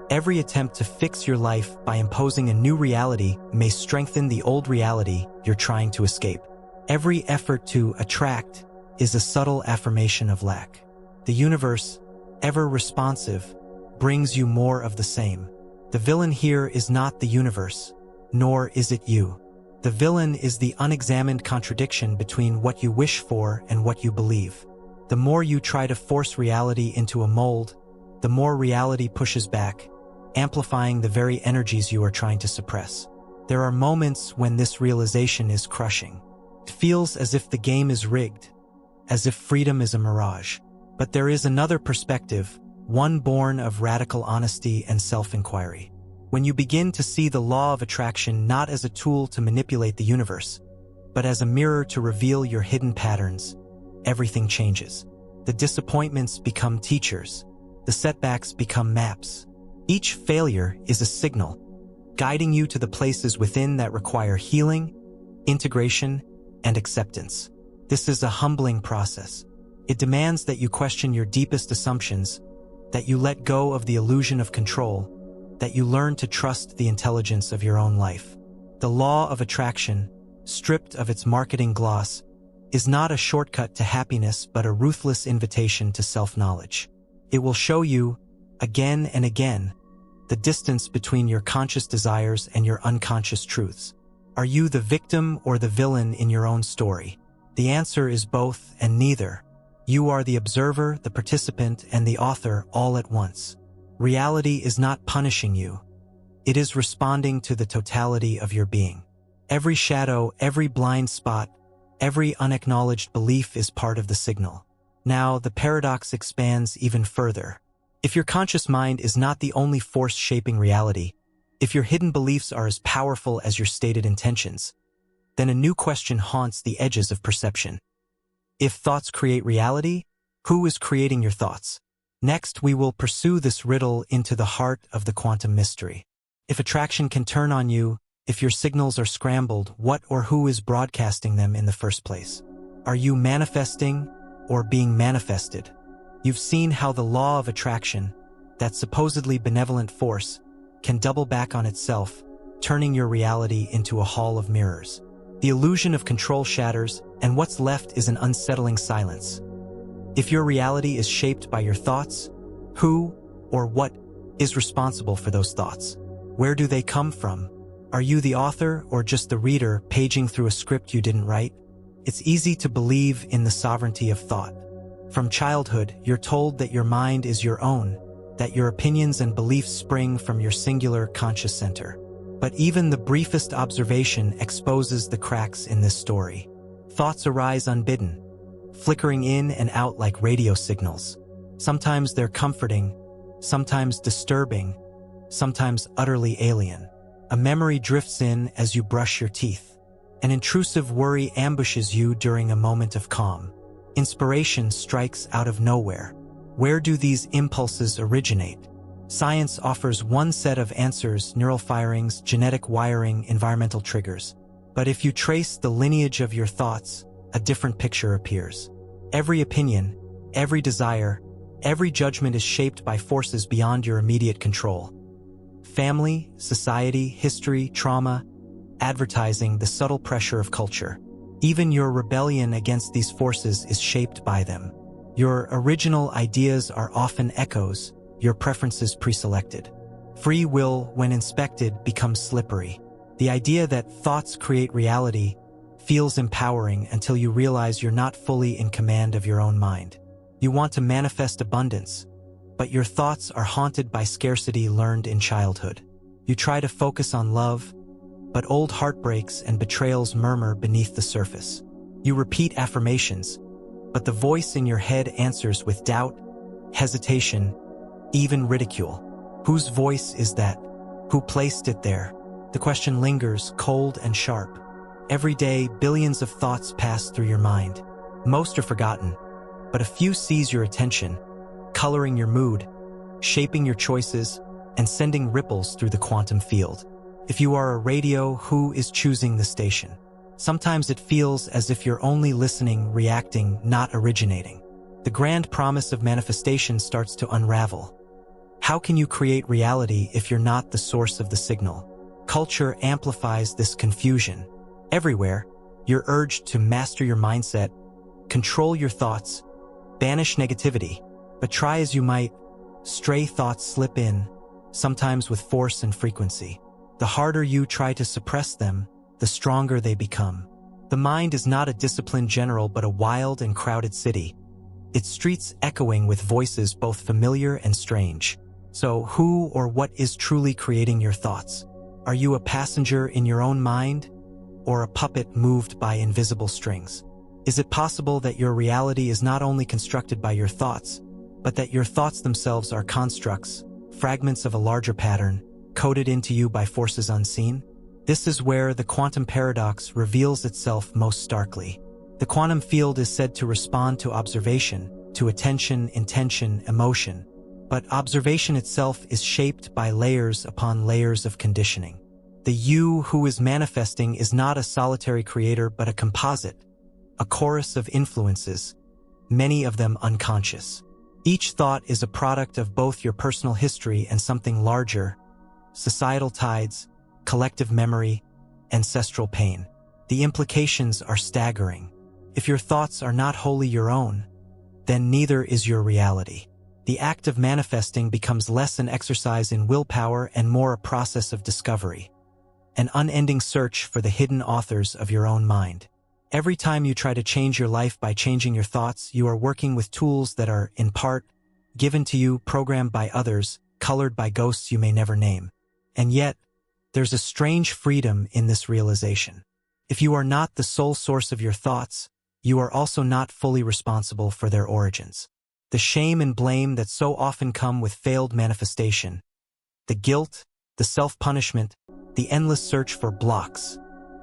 Every attempt to fix your life by imposing a new reality may strengthen the old reality you're trying to escape. Every effort to attract is a subtle affirmation of lack. The universe, ever responsive, brings you more of the same. The villain here is not the universe, nor is it you. The villain is the unexamined contradiction between what you wish for and what you believe. The more you try to force reality into a mold, the more reality pushes back, amplifying the very energies you are trying to suppress. There are moments when this realization is crushing. It feels as if the game is rigged, as if freedom is a mirage. But there is another perspective, one born of radical honesty and self-inquiry. When you begin to see the law of attraction not as a tool to manipulate the universe, but as a mirror to reveal your hidden patterns, everything changes. The disappointments become teachers. The setbacks become maps. Each failure is a signal, guiding you to the places within that require healing, integration, and acceptance. This is a humbling process. It demands that you question your deepest assumptions, that you let go of the illusion of control, that you learn to trust the intelligence of your own life. The law of attraction, stripped of its marketing gloss, is not a shortcut to happiness but a ruthless invitation to self-knowledge. It will show you, again and again, the distance between your conscious desires and your unconscious truths. Are you the victim or the villain in your own story? The answer is both and neither. You are the observer, the participant, and the author all at once. Reality is not punishing you. It is responding to the totality of your being. Every shadow, every blind spot, every unacknowledged belief is part of the signal. Now, the paradox expands even further. If your conscious mind is not the only force shaping reality, if your hidden beliefs are as powerful as your stated intentions, then a new question haunts the edges of perception. If thoughts create reality, who is creating your thoughts? Next, we will pursue this riddle into the heart of the quantum mystery. If attraction can turn on you, if your signals are scrambled, what or who is broadcasting them in the first place? Are you manifesting or being manifested? You've seen how the law of attraction, that supposedly benevolent force, can double back on itself, turning your reality into a hall of mirrors. The illusion of control shatters, and what's left is an unsettling silence. If your reality is shaped by your thoughts, who or what is responsible for those thoughts? Where do they come from? Are you the author or just the reader paging through a script you didn't write? It's easy to believe in the sovereignty of thought. From childhood, you're told that your mind is your own, that your opinions and beliefs spring from your singular conscious center. But even the briefest observation exposes the cracks in this story. Thoughts arise unbidden, flickering in and out like radio signals. Sometimes they're comforting, sometimes disturbing, sometimes utterly alien. A memory drifts in as you brush your teeth. An intrusive worry ambushes you during a moment of calm. Inspiration strikes out of nowhere. Where do these impulses originate? Science offers one set of answers: neural firings, genetic wiring, environmental triggers. But if you trace the lineage of your thoughts, a different picture appears. Every opinion, every desire, every judgment is shaped by forces beyond your immediate control. Family, society, history, trauma, advertising, the subtle pressure of culture. Even your rebellion against these forces is shaped by them. Your original ideas are often echoes, your preferences pre-selected. Free will, when inspected, becomes slippery. The idea that thoughts create reality feels empowering until you realize you're not fully in command of your own mind. You want to manifest abundance, but your thoughts are haunted by scarcity learned in childhood. You try to focus on love, but old heartbreaks and betrayals murmur beneath the surface. You repeat affirmations, but the voice in your head answers with doubt, hesitation, even ridicule. Whose voice is that? Who placed it there? The question lingers, cold and sharp. Every day, billions of thoughts pass through your mind. Most are forgotten, but a few seize your attention, coloring your mood, shaping your choices, and sending ripples through the quantum field. If you are a radio, who is choosing the station? Sometimes it feels as if you're only listening, reacting, not originating. The grand promise of manifestation starts to unravel. How can you create reality if you're not the source of the signal? Culture amplifies this confusion. Everywhere, you're urged to master your mindset, control your thoughts, banish negativity. But try as you might, stray thoughts slip in, sometimes with force and frequency. The harder you try to suppress them, the stronger they become. The mind is not a disciplined general but a wild and crowded city, its streets echoing with voices both familiar and strange. So, who or what is truly creating your thoughts? Are you a passenger in your own mind, or a puppet moved by invisible strings? Is it possible that your reality is not only constructed by your thoughts, but that your thoughts themselves are constructs, fragments of a larger pattern, coded into you by forces unseen? This is where the quantum paradox reveals itself most starkly. The quantum field is said to respond to observation, to attention, intention, emotion. But observation itself is shaped by layers upon layers of conditioning. The you who is manifesting is not a solitary creator but a composite, a chorus of influences, many of them unconscious. Each thought is a product of both your personal history and something larger: societal tides, collective memory, ancestral pain. The implications are staggering. If your thoughts are not wholly your own, then neither is your reality. The act of manifesting becomes less an exercise in willpower and more a process of discovery, an unending search for the hidden authors of your own mind. Every time you try to change your life by changing your thoughts, you are working with tools that are, in part, given to you, programmed by others, colored by ghosts you may never name. And yet, there's a strange freedom in this realization. If you are not the sole source of your thoughts, you are also not fully responsible for their origins. The shame and blame that so often come with failed manifestation, the guilt, the self-punishment, the endless search for blocks,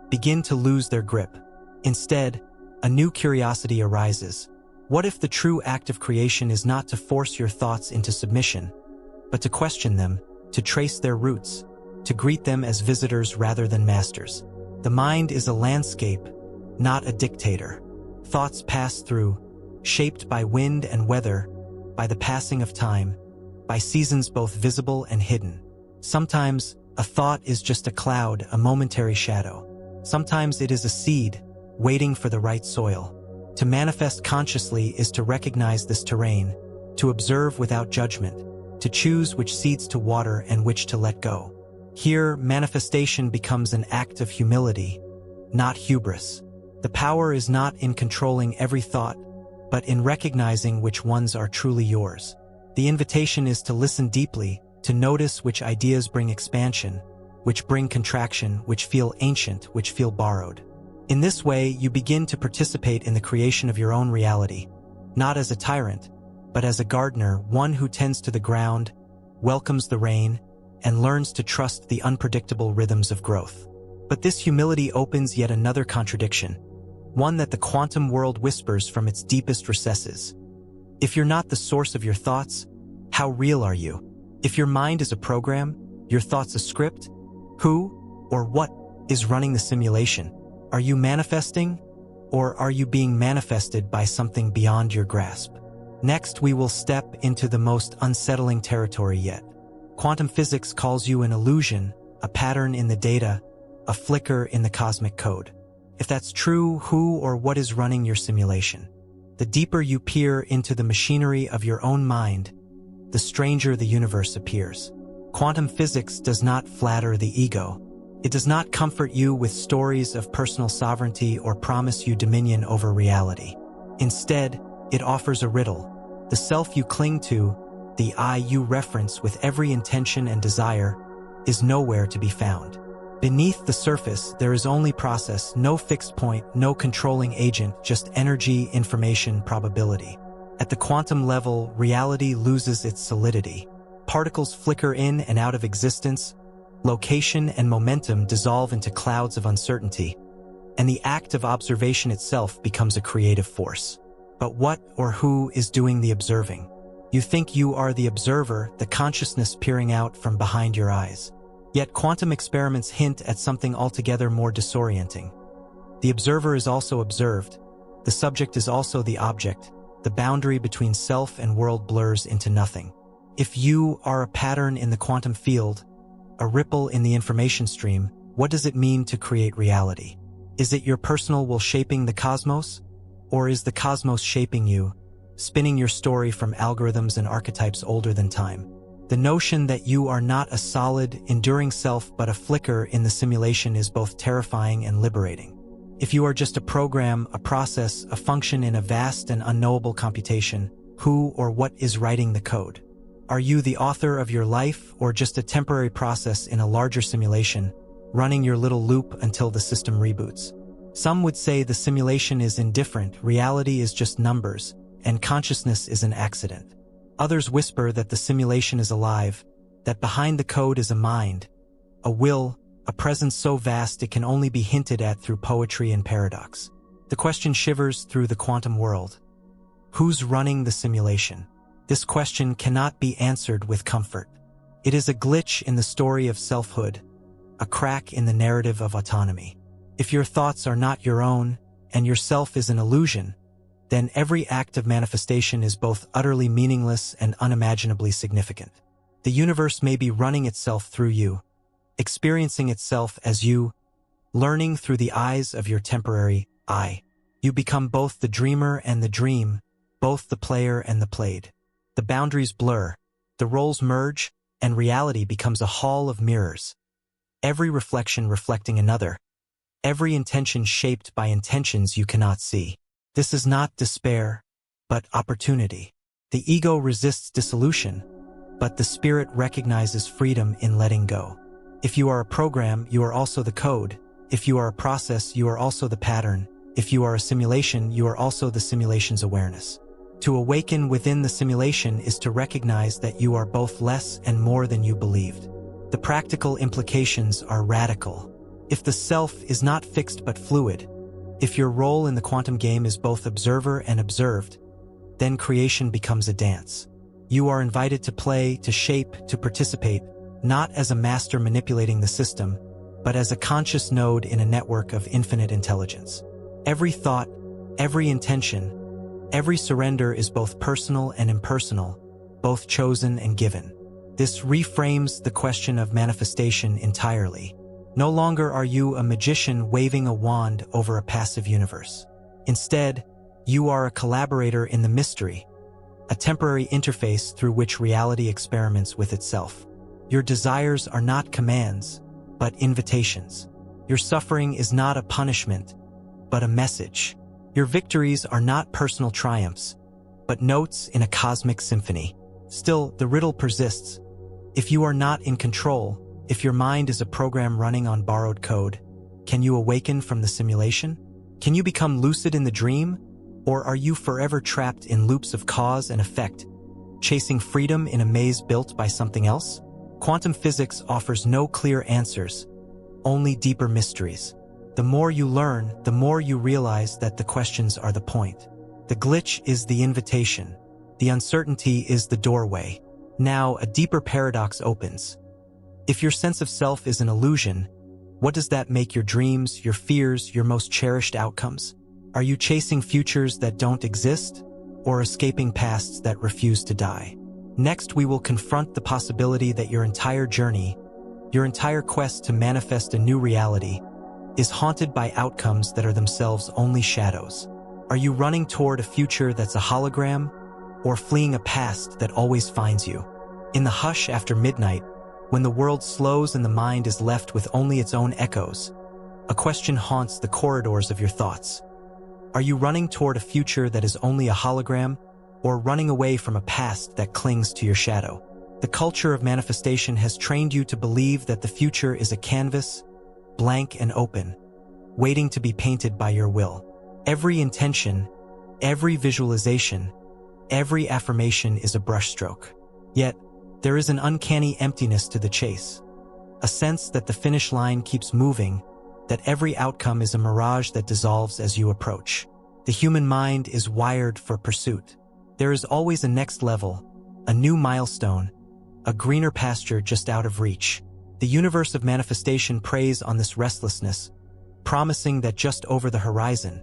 begin to lose their grip. Instead, a new curiosity arises. What if the true act of creation is not to force your thoughts into submission, but to question them, to trace their roots, to greet them as visitors rather than masters? The mind is a landscape, not a dictator. Thoughts pass through, shaped by wind and weather, by the passing of time, by seasons both visible and hidden. Sometimes, a thought is just a cloud, a momentary shadow. Sometimes it is a seed, waiting for the right soil. To manifest consciously is to recognize this terrain, to observe without judgment, to choose which seeds to water and which to let go. Here, manifestation becomes an act of humility, not hubris. The power is not in controlling every thought, but in recognizing which ones are truly yours. The invitation is to listen deeply, to notice which ideas bring expansion, which bring contraction, which feel ancient, which feel borrowed. In this way, you begin to participate in the creation of your own reality, not as a tyrant, but as a gardener, one who tends to the ground, welcomes the rain, and learns to trust the unpredictable rhythms of growth. But this humility opens yet another contradiction, one that the quantum world whispers from its deepest recesses. If you're not the source of your thoughts, how real are you? If your mind is a program, your thoughts a script, who or what is running the simulation? Are you manifesting, or are you being manifested by something beyond your grasp? Next, we will step into the most unsettling territory yet. Quantum physics calls you an illusion, a pattern in the data, a flicker in the cosmic code. If that's true, who or what is running your simulation? The deeper you peer into the machinery of your own mind, the stranger the universe appears. Quantum physics does not flatter the ego. It does not comfort you with stories of personal sovereignty or promise you dominion over reality. Instead, it offers a riddle. The self you cling to, the I you reference with every intention and desire, is nowhere to be found. Beneath the surface, there is only process, no fixed point, no controlling agent, just energy, information, probability. At the quantum level, reality loses its solidity. Particles flicker in and out of existence, location and momentum dissolve into clouds of uncertainty, and the act of observation itself becomes a creative force. But what or who is doing the observing? You think you are the observer, the consciousness peering out from behind your eyes. Yet quantum experiments hint at something altogether more disorienting. The observer is also observed. The subject is also the object. The boundary between self and world blurs into nothing. If you are a pattern in the quantum field, a ripple in the information stream, what does it mean to create reality? Is it your personal will shaping the cosmos? Or is the cosmos shaping you, spinning your story from algorithms and archetypes older than time? The notion that you are not a solid, enduring self but a flicker in the simulation is both terrifying and liberating. If you are just a program, a process, a function in a vast and unknowable computation, who or what is writing the code? Are you the author of your life or just a temporary process in a larger simulation, running your little loop until the system reboots? Some would say the simulation is indifferent, reality is just numbers, and consciousness is an accident. Others whisper that the simulation is alive, that behind the code is a mind, a will, a presence so vast it can only be hinted at through poetry and paradox. The question shivers through the quantum world. Who's running the simulation? This question cannot be answered with comfort. It is a glitch in the story of selfhood, a crack in the narrative of autonomy. If your thoughts are not your own, and your self is an illusion, then every act of manifestation is both utterly meaningless and unimaginably significant. The universe may be running itself through you, experiencing itself as you, learning through the eyes of your temporary I. You become both the dreamer and the dream, both the player and the played. The boundaries blur, the roles merge, and reality becomes a hall of mirrors. Every reflection reflecting another, every intention shaped by intentions you cannot see. This is not despair, but opportunity. The ego resists dissolution, but the spirit recognizes freedom in letting go. If you are a program, you are also the code. If you are a process, you are also the pattern. If you are a simulation, you are also the simulation's awareness. To awaken within the simulation is to recognize that you are both less and more than you believed. The practical implications are radical. If the self is not fixed but fluid, if your role in the quantum game is both observer and observed, then creation becomes a dance. You are invited to play, to shape, to participate, not as a master manipulating the system, but as a conscious node in a network of infinite intelligence. Every thought, every intention, every surrender is both personal and impersonal, both chosen and given. This reframes the question of manifestation entirely. No longer are you a magician waving a wand over a passive universe. Instead, you are a collaborator in the mystery, a temporary interface through which reality experiments with itself. Your desires are not commands, but invitations. Your suffering is not a punishment, but a message. Your victories are not personal triumphs, but notes in a cosmic symphony. Still, the riddle persists. If you are not in control, if your mind is a program running on borrowed code, can you awaken from the simulation? Can you become lucid in the dream? Or are you forever trapped in loops of cause and effect, chasing freedom in a maze built by something else? Quantum physics offers no clear answers, only deeper mysteries. The more you learn, the more you realize that the questions are the point. The glitch is the invitation. The uncertainty is the doorway. Now, a deeper paradox opens. If your sense of self is an illusion, what does that make your dreams, your fears, your most cherished outcomes? Are you chasing futures that don't exist, or escaping pasts that refuse to die? Next, we will confront the possibility that your entire journey, your entire quest to manifest a new reality, is haunted by outcomes that are themselves only shadows. Are you running toward a future that's a hologram, or fleeing a past that always finds you? In the hush after midnight, when the world slows and the mind is left with only its own echoes, a question haunts the corridors of your thoughts. Are you running toward a future that is only a hologram, or running away from a past that clings to your shadow? The culture of manifestation has trained you to believe that the future is a canvas, blank and open, waiting to be painted by your will. Every intention, every visualization, every affirmation is a brushstroke. Yet, there is an uncanny emptiness to the chase, a sense that the finish line keeps moving, that every outcome is a mirage that dissolves as you approach. The human mind is wired for pursuit. There is always a next level, a new milestone, a greener pasture just out of reach. The universe of manifestation preys on this restlessness, promising that just over the horizon,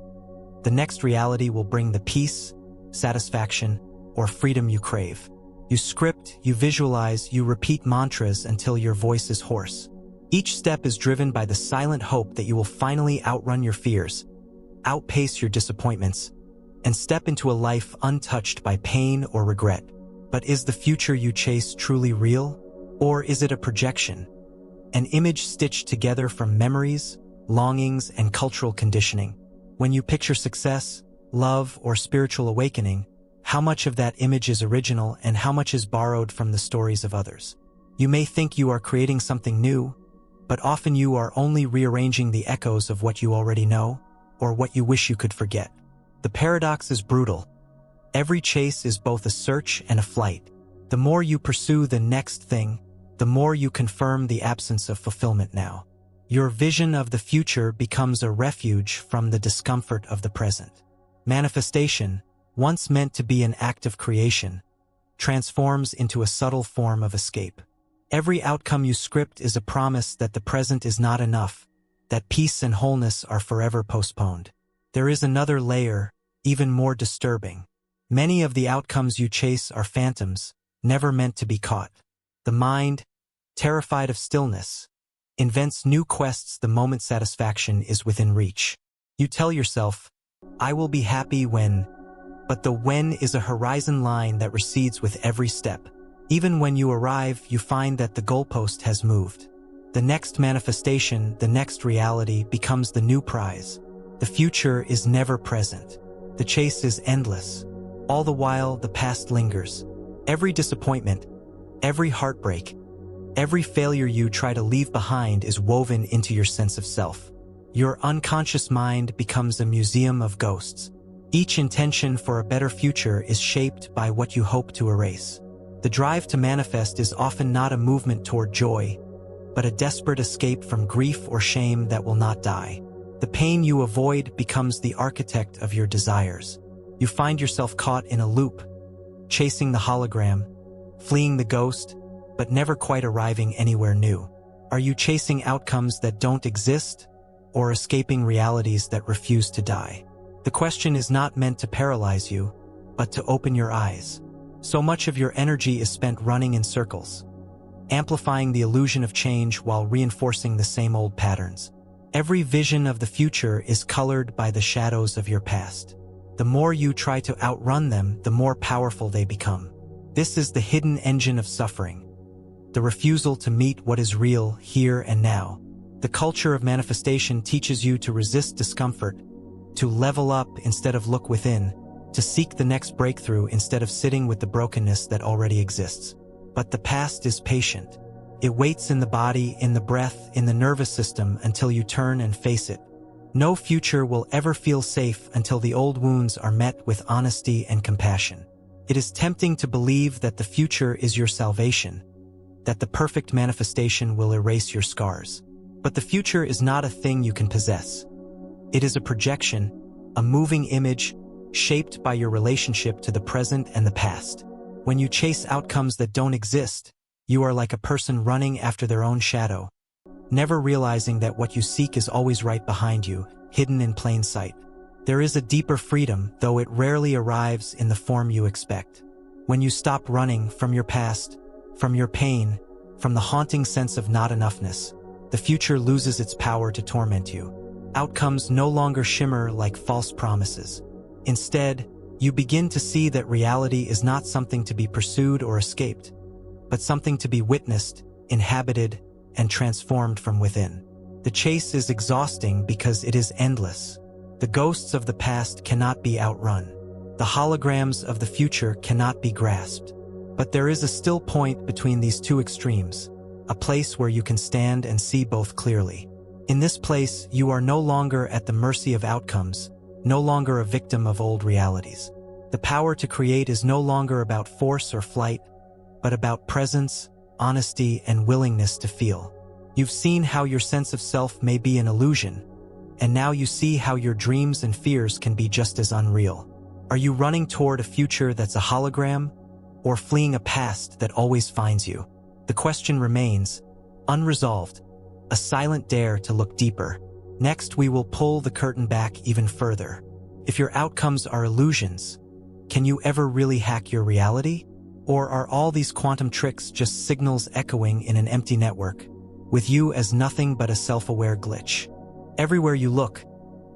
the next reality will bring the peace, satisfaction, or freedom you crave. You script, you visualize, you repeat mantras until your voice is hoarse. Each step is driven by the silent hope that you will finally outrun your fears, outpace your disappointments, and step into a life untouched by pain or regret. But is the future you chase truly real? Or is it a projection? An image stitched together from memories, longings, and cultural conditioning? When you picture success, love, or spiritual awakening, how much of that image is original and how much is borrowed from the stories of others? You may think you are creating something new, but often you are only rearranging the echoes of what you already know, or what you wish you could forget. The paradox is brutal. Every chase is both a search and a flight. The more you pursue the next thing, the more you confirm the absence of fulfillment now. Your vision of the future becomes a refuge from the discomfort of the present. Manifestation, once meant to be an act of creation, transforms into a subtle form of escape. Every outcome you script is a promise that the present is not enough, that peace and wholeness are forever postponed. There is another layer, even more disturbing. Many of the outcomes you chase are phantoms, never meant to be caught. The mind, terrified of stillness, invents new quests the moment satisfaction is within reach. You tell yourself, I will be happy when, but the when is a horizon line that recedes with every step. Even when you arrive, you find that the goalpost has moved. The next manifestation, the next reality, becomes the new prize. The future is never present. The chase is endless. All the while, the past lingers. Every disappointment, every heartbreak, every failure you try to leave behind is woven into your sense of self. Your unconscious mind becomes a museum of ghosts. Each intention for a better future is shaped by what you hope to erase. The drive to manifest is often not a movement toward joy, but a desperate escape from grief or shame that will not die. The pain you avoid becomes the architect of your desires. You find yourself caught in a loop, chasing the hologram, fleeing the ghost, but never quite arriving anywhere new. Are you chasing outcomes that don't exist, or escaping realities that refuse to die? The question is not meant to paralyze you, but to open your eyes. So much of your energy is spent running in circles, amplifying the illusion of change while reinforcing the same old patterns. Every vision of the future is colored by the shadows of your past. The more you try to outrun them, the more powerful they become. This is the hidden engine of suffering, the refusal to meet what is real here and now. The culture of manifestation teaches you to resist discomfort, to level up instead of look within, to seek the next breakthrough instead of sitting with the brokenness that already exists. But the past is patient. It waits in the body, in the breath, in the nervous system until you turn and face it. No future will ever feel safe until the old wounds are met with honesty and compassion. It is tempting to believe that the future is your salvation, that the perfect manifestation will erase your scars. But the future is not a thing you can possess. It is a projection, a moving image, shaped by your relationship to the present and the past. When you chase outcomes that don't exist, you are like a person running after their own shadow, never realizing that what you seek is always right behind you, hidden in plain sight. There is a deeper freedom, though it rarely arrives in the form you expect. When you stop running from your past, from your pain, from the haunting sense of not enoughness, the future loses its power to torment you. Outcomes no longer shimmer like false promises. Instead, you begin to see that reality is not something to be pursued or escaped, but something to be witnessed, inhabited, and transformed from within. The chase is exhausting because it is endless. The ghosts of the past cannot be outrun. The holograms of the future cannot be grasped. But there is a still point between these two extremes, a place where you can stand and see both clearly. In this place, you are no longer at the mercy of outcomes, no longer a victim of old realities. The power to create is no longer about force or flight, but about presence, honesty, and willingness to feel. You've seen how your sense of self may be an illusion, and now you see how your dreams and fears can be just as unreal. Are you running toward a future that's a hologram, or fleeing a past that always finds you? The question remains, unresolved, a silent dare to look deeper. Next, we will pull the curtain back even further. If your outcomes are illusions, can you ever really hack your reality? Or are all these quantum tricks just signals echoing in an empty network, with you as nothing but a self-aware glitch? Everywhere you look,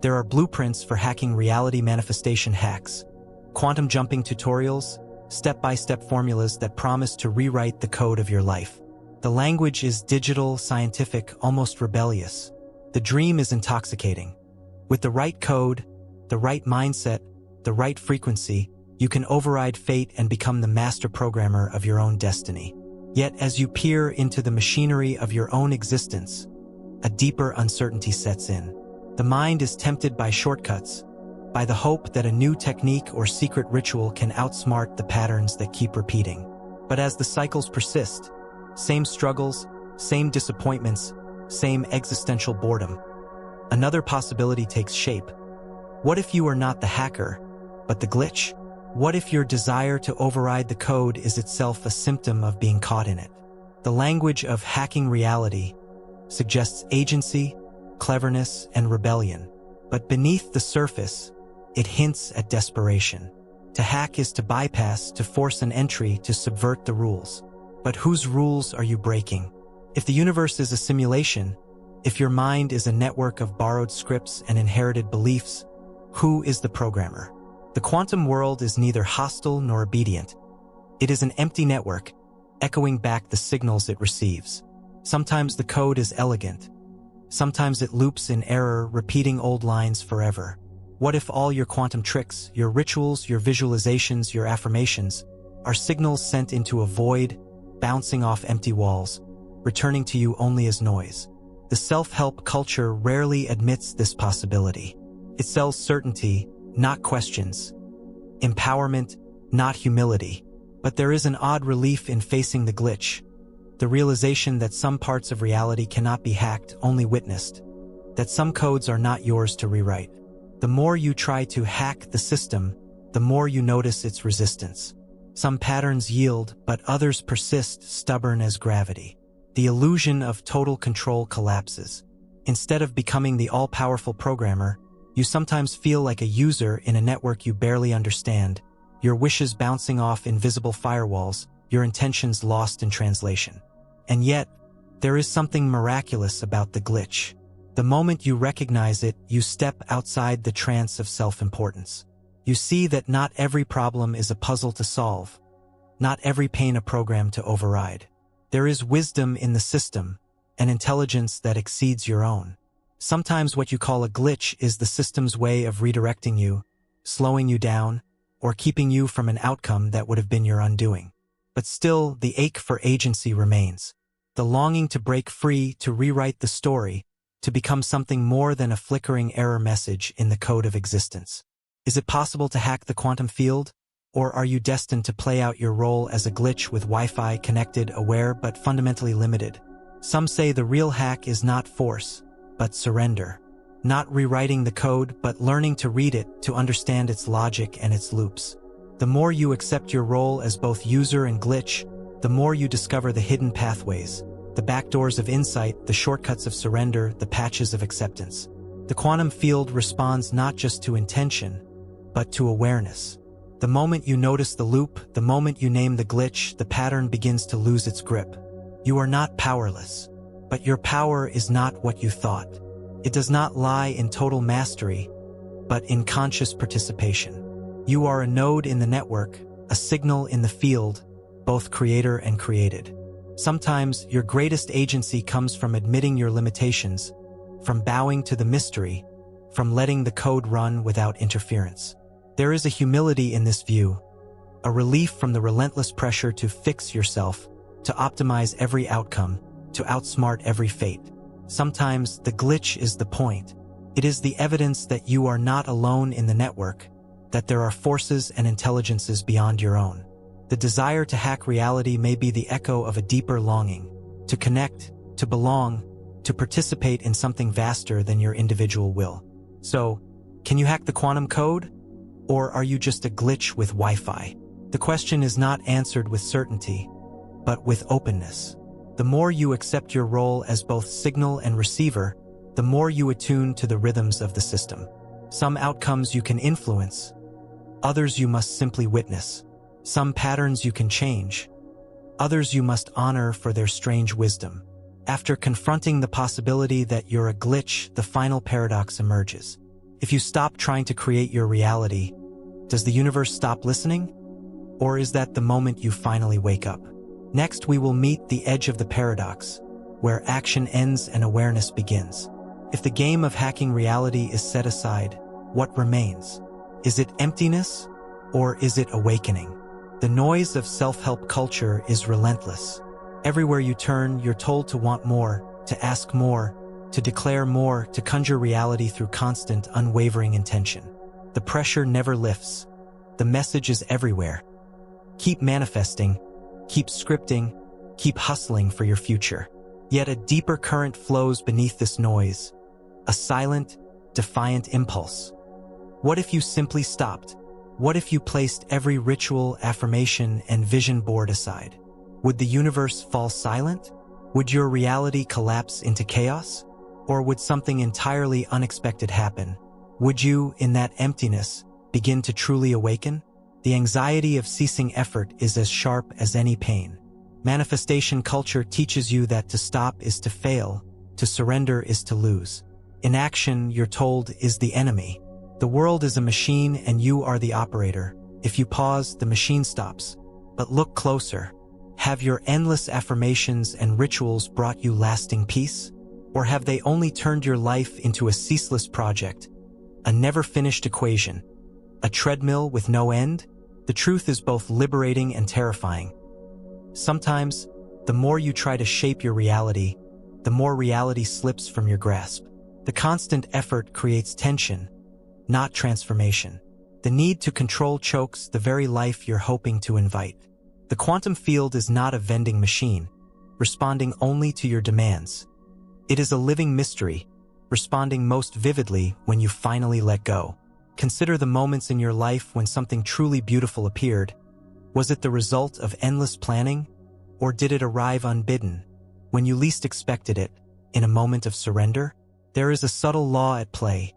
there are blueprints for hacking reality manifestation hacks, quantum jumping tutorials, step-by-step formulas that promise to rewrite the code of your life. The language is digital, scientific, almost rebellious. The dream is intoxicating. With the right code, the right mindset, the right frequency, you can override fate and become the master programmer of your own destiny. Yet as you peer into the machinery of your own existence, a deeper uncertainty sets in. The mind is tempted by shortcuts, by the hope that a new technique or secret ritual can outsmart the patterns that keep repeating. But as the cycles persist, same struggles, same disappointments, same existential boredom, another possibility takes shape. What if you are not the hacker, but the glitch? What if your desire to override the code is itself a symptom of being caught in it? The language of hacking reality suggests agency, cleverness, and rebellion. But beneath the surface, it hints at desperation. To hack is to bypass, to force an entry, to subvert the rules. But whose rules are you breaking? If the universe is a simulation, if your mind is a network of borrowed scripts and inherited beliefs, who is the programmer? The quantum world is neither hostile nor obedient. It is an empty network, echoing back the signals it receives. Sometimes the code is elegant. Sometimes it loops in error, repeating old lines forever. What if all your quantum tricks, your rituals, your visualizations, your affirmations, are signals sent into a void, bouncing off empty walls, returning to you only as noise? The self-help culture rarely admits this possibility. It sells certainty, not questions. Empowerment, not humility. But there is an odd relief in facing the glitch. The realization that some parts of reality cannot be hacked, only witnessed. That some codes are not yours to rewrite. The more you try to hack the system, the more you notice its resistance. Some patterns yield, but others persist, stubborn as gravity. The illusion of total control collapses. Instead of becoming the all-powerful programmer, you sometimes feel like a user in a network you barely understand, your wishes bouncing off invisible firewalls, your intentions lost in translation. And yet, there is something miraculous about the glitch. The moment you recognize it, you step outside the trance of self-importance. You see that not every problem is a puzzle to solve, not every pain a program to override. There is wisdom in the system, an intelligence that exceeds your own. Sometimes what you call a glitch is the system's way of redirecting you, slowing you down, or keeping you from an outcome that would have been your undoing. But still, the ache for agency remains. The longing to break free, to rewrite the story, to become something more than a flickering error message in the code of existence. Is it possible to hack the quantum field? Or are you destined to play out your role as a glitch with Wi-Fi connected, aware, but fundamentally limited? Some say the real hack is not force, but surrender. Not rewriting the code, but learning to read it, to understand its logic and its loops. The more you accept your role as both user and glitch, the more you discover the hidden pathways, the backdoors of insight, the shortcuts of surrender, the patches of acceptance. The quantum field responds not just to intention, but to awareness. The moment you notice the loop, the moment you name the glitch, the pattern begins to lose its grip. You are not powerless, but your power is not what you thought. It does not lie in total mastery, but in conscious participation. You are a node in the network, a signal in the field, both creator and created. Sometimes your greatest agency comes from admitting your limitations, from bowing to the mystery, from letting the code run without interference. There is a humility in this view, a relief from the relentless pressure to fix yourself, to optimize every outcome, to outsmart every fate. Sometimes the glitch is the point. It is the evidence that you are not alone in the network, that there are forces and intelligences beyond your own. The desire to hack reality may be the echo of a deeper longing, to connect, to belong, to participate in something vaster than your individual will. So, can you hack the quantum code? Or are you just a glitch with Wi-Fi? The question is not answered with certainty, but with openness. The more you accept your role as both signal and receiver, the more you attune to the rhythms of the system. Some outcomes you can influence, others you must simply witness. Some patterns you can change, others you must honor for their strange wisdom. After confronting the possibility that you're a glitch, the final paradox emerges. If you stop trying to create your reality, does the universe stop listening? Or is that the moment you finally wake up? Next, we will meet the edge of the paradox, where action ends and awareness begins. If the game of hacking reality is set aside, what remains? Is it emptiness, or is it awakening? The noise of self-help culture is relentless. Everywhere you turn, you're told to want more, to ask more, to declare more, to conjure reality through constant, unwavering intention. The pressure never lifts. The message is everywhere. Keep manifesting, keep scripting, keep hustling for your future. Yet a deeper current flows beneath this noise, a silent, defiant impulse. What if you simply stopped? What if you placed every ritual, affirmation, and vision board aside? Would the universe fall silent? Would your reality collapse into chaos? Or would something entirely unexpected happen? Would you, in that emptiness, begin to truly awaken? The anxiety of ceasing effort is as sharp as any pain. Manifestation culture teaches you that to stop is to fail, to surrender is to lose. Inaction, you're told, is the enemy. The world is a machine and you are the operator. If you pause, the machine stops. But look closer. Have your endless affirmations and rituals brought you lasting peace? Or have they only turned your life into a ceaseless project, a never-finished equation, a treadmill with no end? The truth is both liberating and terrifying. Sometimes, the more you try to shape your reality, the more reality slips from your grasp. The constant effort creates tension, not transformation. The need to control chokes the very life you're hoping to invite. The quantum field is not a vending machine, responding only to your demands. It is a living mystery, responding most vividly when you finally let go. Consider the moments in your life when something truly beautiful appeared. Was it the result of endless planning, or did it arrive unbidden, when you least expected it, in a moment of surrender? There is a subtle law at play.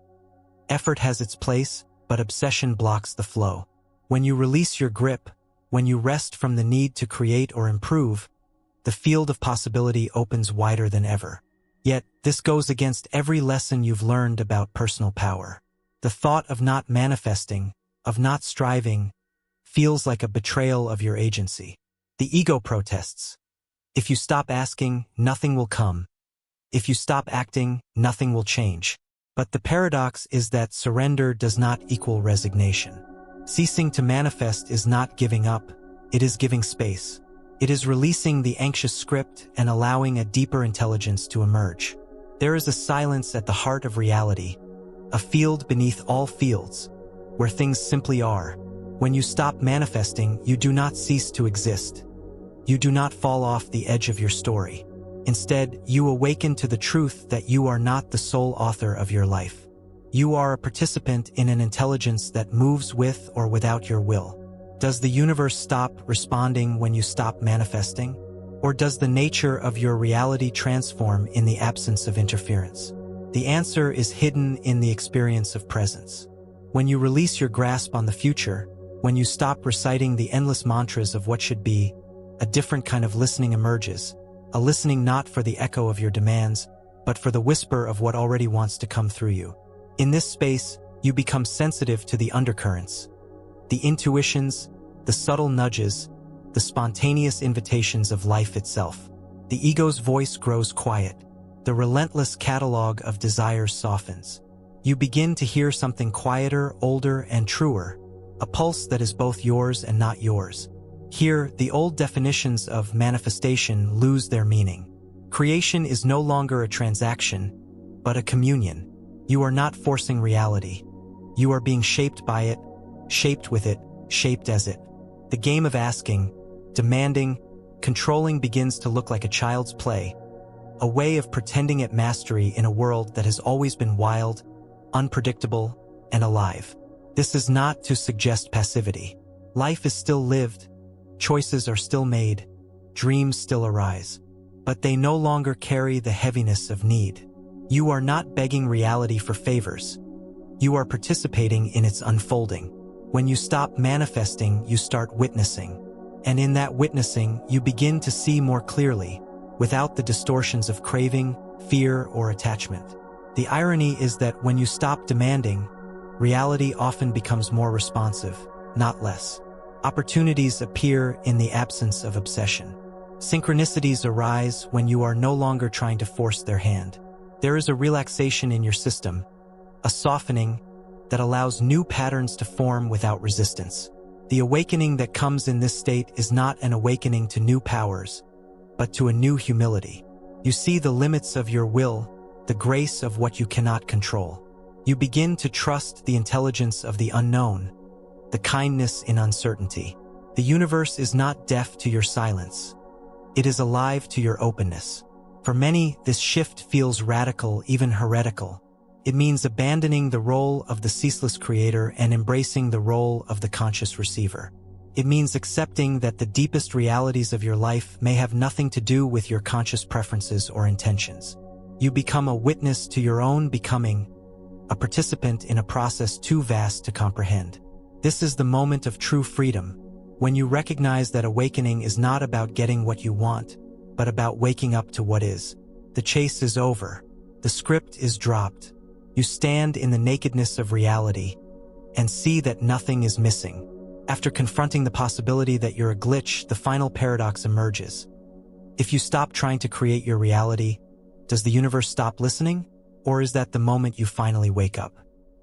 Effort has its place, but obsession blocks the flow. When you release your grip, when you rest from the need to create or improve, the field of possibility opens wider than ever. Yet, this goes against every lesson you've learned about personal power. The thought of not manifesting, of not striving, feels like a betrayal of your agency. The ego protests. If you stop asking, nothing will come. If you stop acting, nothing will change. But the paradox is that surrender does not equal resignation. Ceasing to manifest is not giving up, it is giving space. It is releasing the anxious script and allowing a deeper intelligence to emerge. There is a silence at the heart of reality, a field beneath all fields, where things simply are. When you stop manifesting, you do not cease to exist. You do not fall off the edge of your story. Instead, you awaken to the truth that you are not the sole author of your life. You are a participant in an intelligence that moves with or without your will. Does the universe stop responding when you stop manifesting? Or does the nature of your reality transform in the absence of interference? The answer is hidden in the experience of presence. When you release your grasp on the future, when you stop reciting the endless mantras of what should be, a different kind of listening emerges, a listening not for the echo of your demands, but for the whisper of what already wants to come through you. In this space, you become sensitive to the undercurrents, the intuitions, the subtle nudges, the spontaneous invitations of life itself. The ego's voice grows quiet. The relentless catalog of desires softens. You begin to hear something quieter, older, and truer, a pulse that is both yours and not yours. Here, the old definitions of manifestation lose their meaning. Creation is no longer a transaction, but a communion. You are not forcing reality. You are being shaped by it, shaped with it, shaped as it. The game of asking, demanding, controlling begins to look like a child's play, a way of pretending at mastery in a world that has always been wild, unpredictable, and alive. This is not to suggest passivity. Life is still lived, choices are still made, dreams still arise, but they no longer carry the heaviness of need. You are not begging reality for favors. You are participating in its unfolding. When you stop manifesting, you start witnessing. And in that witnessing, you begin to see more clearly, without the distortions of craving, fear, or attachment. The irony is that when you stop demanding, reality often becomes more responsive, not less. Opportunities appear in the absence of obsession. Synchronicities arise when you are no longer trying to force their hand. There is a relaxation in your system, a softening that allows new patterns to form without resistance. The awakening that comes in this state is not an awakening to new powers, but to a new humility. You see the limits of your will, the grace of what you cannot control. You begin to trust the intelligence of the unknown, the kindness in uncertainty. The universe is not deaf to your silence. It is alive to your openness. For many, this shift feels radical, even heretical. It means abandoning the role of the ceaseless creator and embracing the role of the conscious receiver. It means accepting that the deepest realities of your life may have nothing to do with your conscious preferences or intentions. You become a witness to your own becoming, a participant in a process too vast to comprehend. This is the moment of true freedom, when you recognize that awakening is not about getting what you want, but about waking up to what is. The chase is over. The script is dropped. You stand in the nakedness of reality and see that nothing is missing. After confronting the possibility that you're a glitch, the final paradox emerges. If you stop trying to create your reality, does the universe stop listening? Or is that the moment you finally wake up?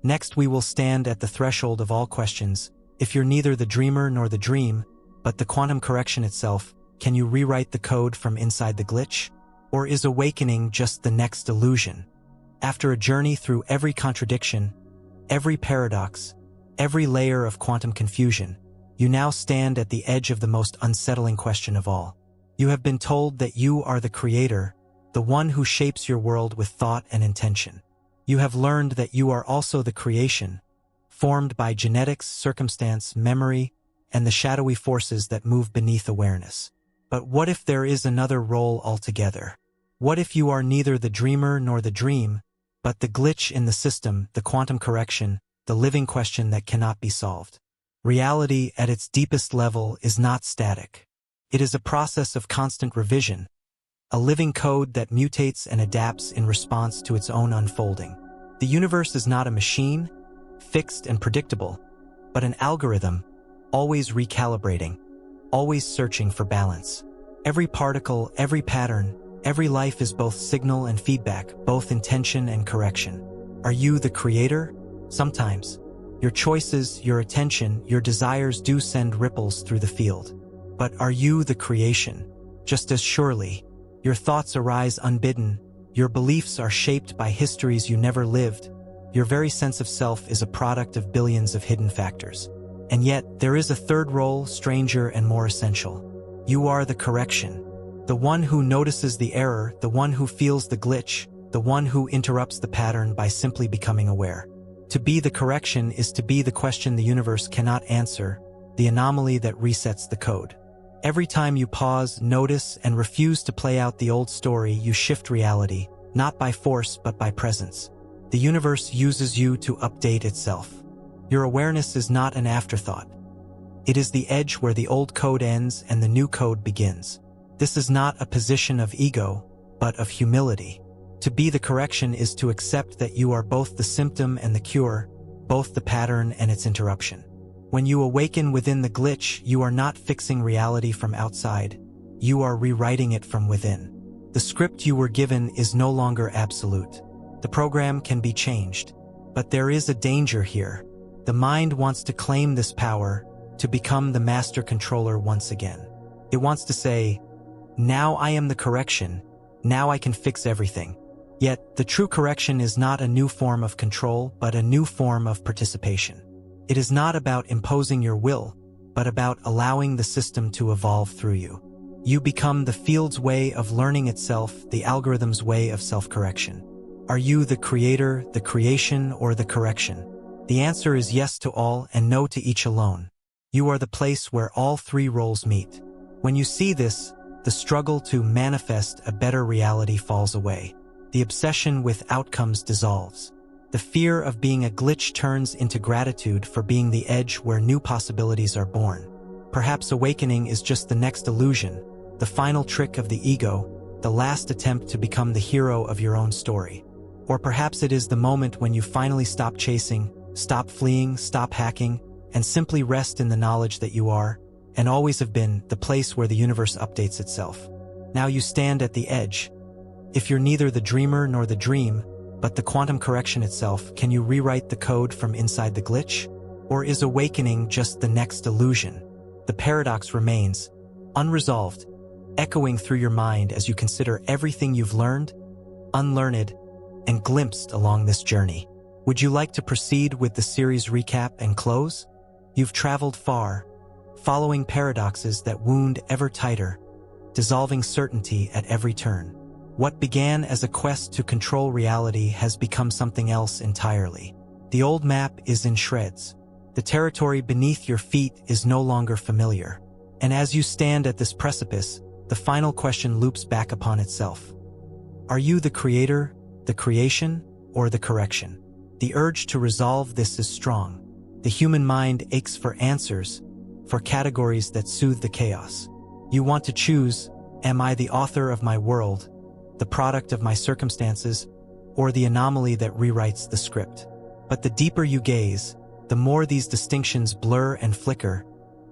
Next, we will stand at the threshold of all questions. If you're neither the dreamer nor the dream, but the quantum correction itself, can you rewrite the code from inside the glitch? Or is awakening just the next illusion? After a journey through every contradiction, every paradox, every layer of quantum confusion, you now stand at the edge of the most unsettling question of all. You have been told that you are the creator, the one who shapes your world with thought and intention. You have learned that you are also the creation, formed by genetics, circumstance, memory, and the shadowy forces that move beneath awareness. But what if there is another role altogether? What if you are neither the dreamer nor the dream, but the glitch in the system, the quantum correction, the living question that cannot be solved? Reality at its deepest level is not static. It is a process of constant revision, a living code that mutates and adapts in response to its own unfolding. The universe is not a machine, fixed and predictable, but an algorithm, always recalibrating, always searching for balance. Every particle, every pattern, every life is both signal and feedback, both intention and correction. Are you the creator? Sometimes. Your choices, your attention, your desires do send ripples through the field. But are you the creation? Just as surely, your thoughts arise unbidden, your beliefs are shaped by histories you never lived, your very sense of self is a product of billions of hidden factors. And yet, there is a third role, stranger and more essential. You are the correction. The one who notices the error, the one who feels the glitch, the one who interrupts the pattern by simply becoming aware. To be the correction is to be the question the universe cannot answer, the anomaly that resets the code. Every time you pause, notice, and refuse to play out the old story, you shift reality, not by force but by presence. The universe uses you to update itself. Your awareness is not an afterthought. It is the edge where the old code ends and the new code begins. This is not a position of ego, but of humility. To be the correction is to accept that you are both the symptom and the cure, both the pattern and its interruption. When you awaken within the glitch, you are not fixing reality from outside. You are rewriting it from within. The script you were given is no longer absolute. The program can be changed. But there is a danger here. The mind wants to claim this power, to become the master controller once again. It wants to say, now I am the correction, now I can fix everything. Yet, the true correction is not a new form of control, but a new form of participation. It is not about imposing your will, but about allowing the system to evolve through you. You become the field's way of learning itself, the algorithm's way of self-correction. Are you the creator, the creation, or the correction? The answer is yes to all and no to each alone. You are the place where all three roles meet. When you see this, the struggle to manifest a better reality falls away. The obsession with outcomes dissolves. The fear of being a glitch turns into gratitude for being the edge where new possibilities are born. Perhaps awakening is just the next illusion, the final trick of the ego, the last attempt to become the hero of your own story. Or perhaps it is the moment when you finally stop chasing, stop fleeing, stop hacking, and simply rest in the knowledge that you are, and always have been, the place where the universe updates itself. Now you stand at the edge. If you're neither the dreamer nor the dream, but the quantum correction itself, can you rewrite the code from inside the glitch? Or is awakening just the next illusion? The paradox remains, unresolved, echoing through your mind as you consider everything you've learned, unlearned, and glimpsed along this journey. Would you like to proceed with the series recap and close? You've traveled far, following paradoxes that wound ever tighter, dissolving certainty at every turn. What began as a quest to control reality has become something else entirely. The old map is in shreds. The territory beneath your feet is no longer familiar. And as you stand at this precipice, the final question loops back upon itself. Are you the creator, the creation, or the correction? The urge to resolve this is strong. The human mind aches for answers, for categories that soothe the chaos. You want to choose, am I the author of my world, the product of my circumstances, or the anomaly that rewrites the script? But the deeper you gaze, the more these distinctions blur and flicker,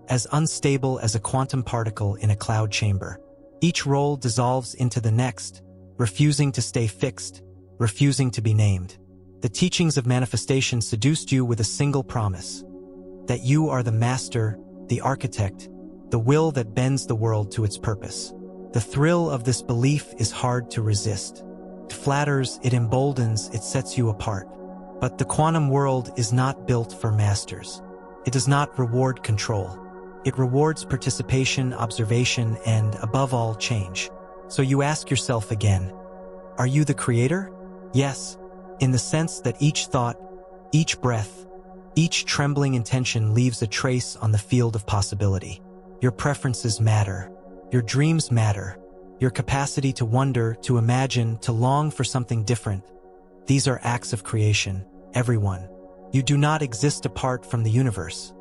as unstable as a quantum particle in a cloud chamber. Each role dissolves into the next, refusing to stay fixed, refusing to be named. The teachings of manifestation seduced you with a single promise, that you are the master, the architect, the will that bends the world to its purpose. The thrill of this belief is hard to resist. It flatters, it emboldens, it sets you apart. But the quantum world is not built for masters. It does not reward control. It rewards participation, observation, and, above all, change. So you ask yourself again, are you the creator? Yes, in the sense that each thought, each breath, each trembling intention leaves a trace on the field of possibility. Your preferences matter. Your dreams matter. Your capacity to wonder, to imagine, to long for something different. These are acts of creation, everyone. You do not exist apart from the universe.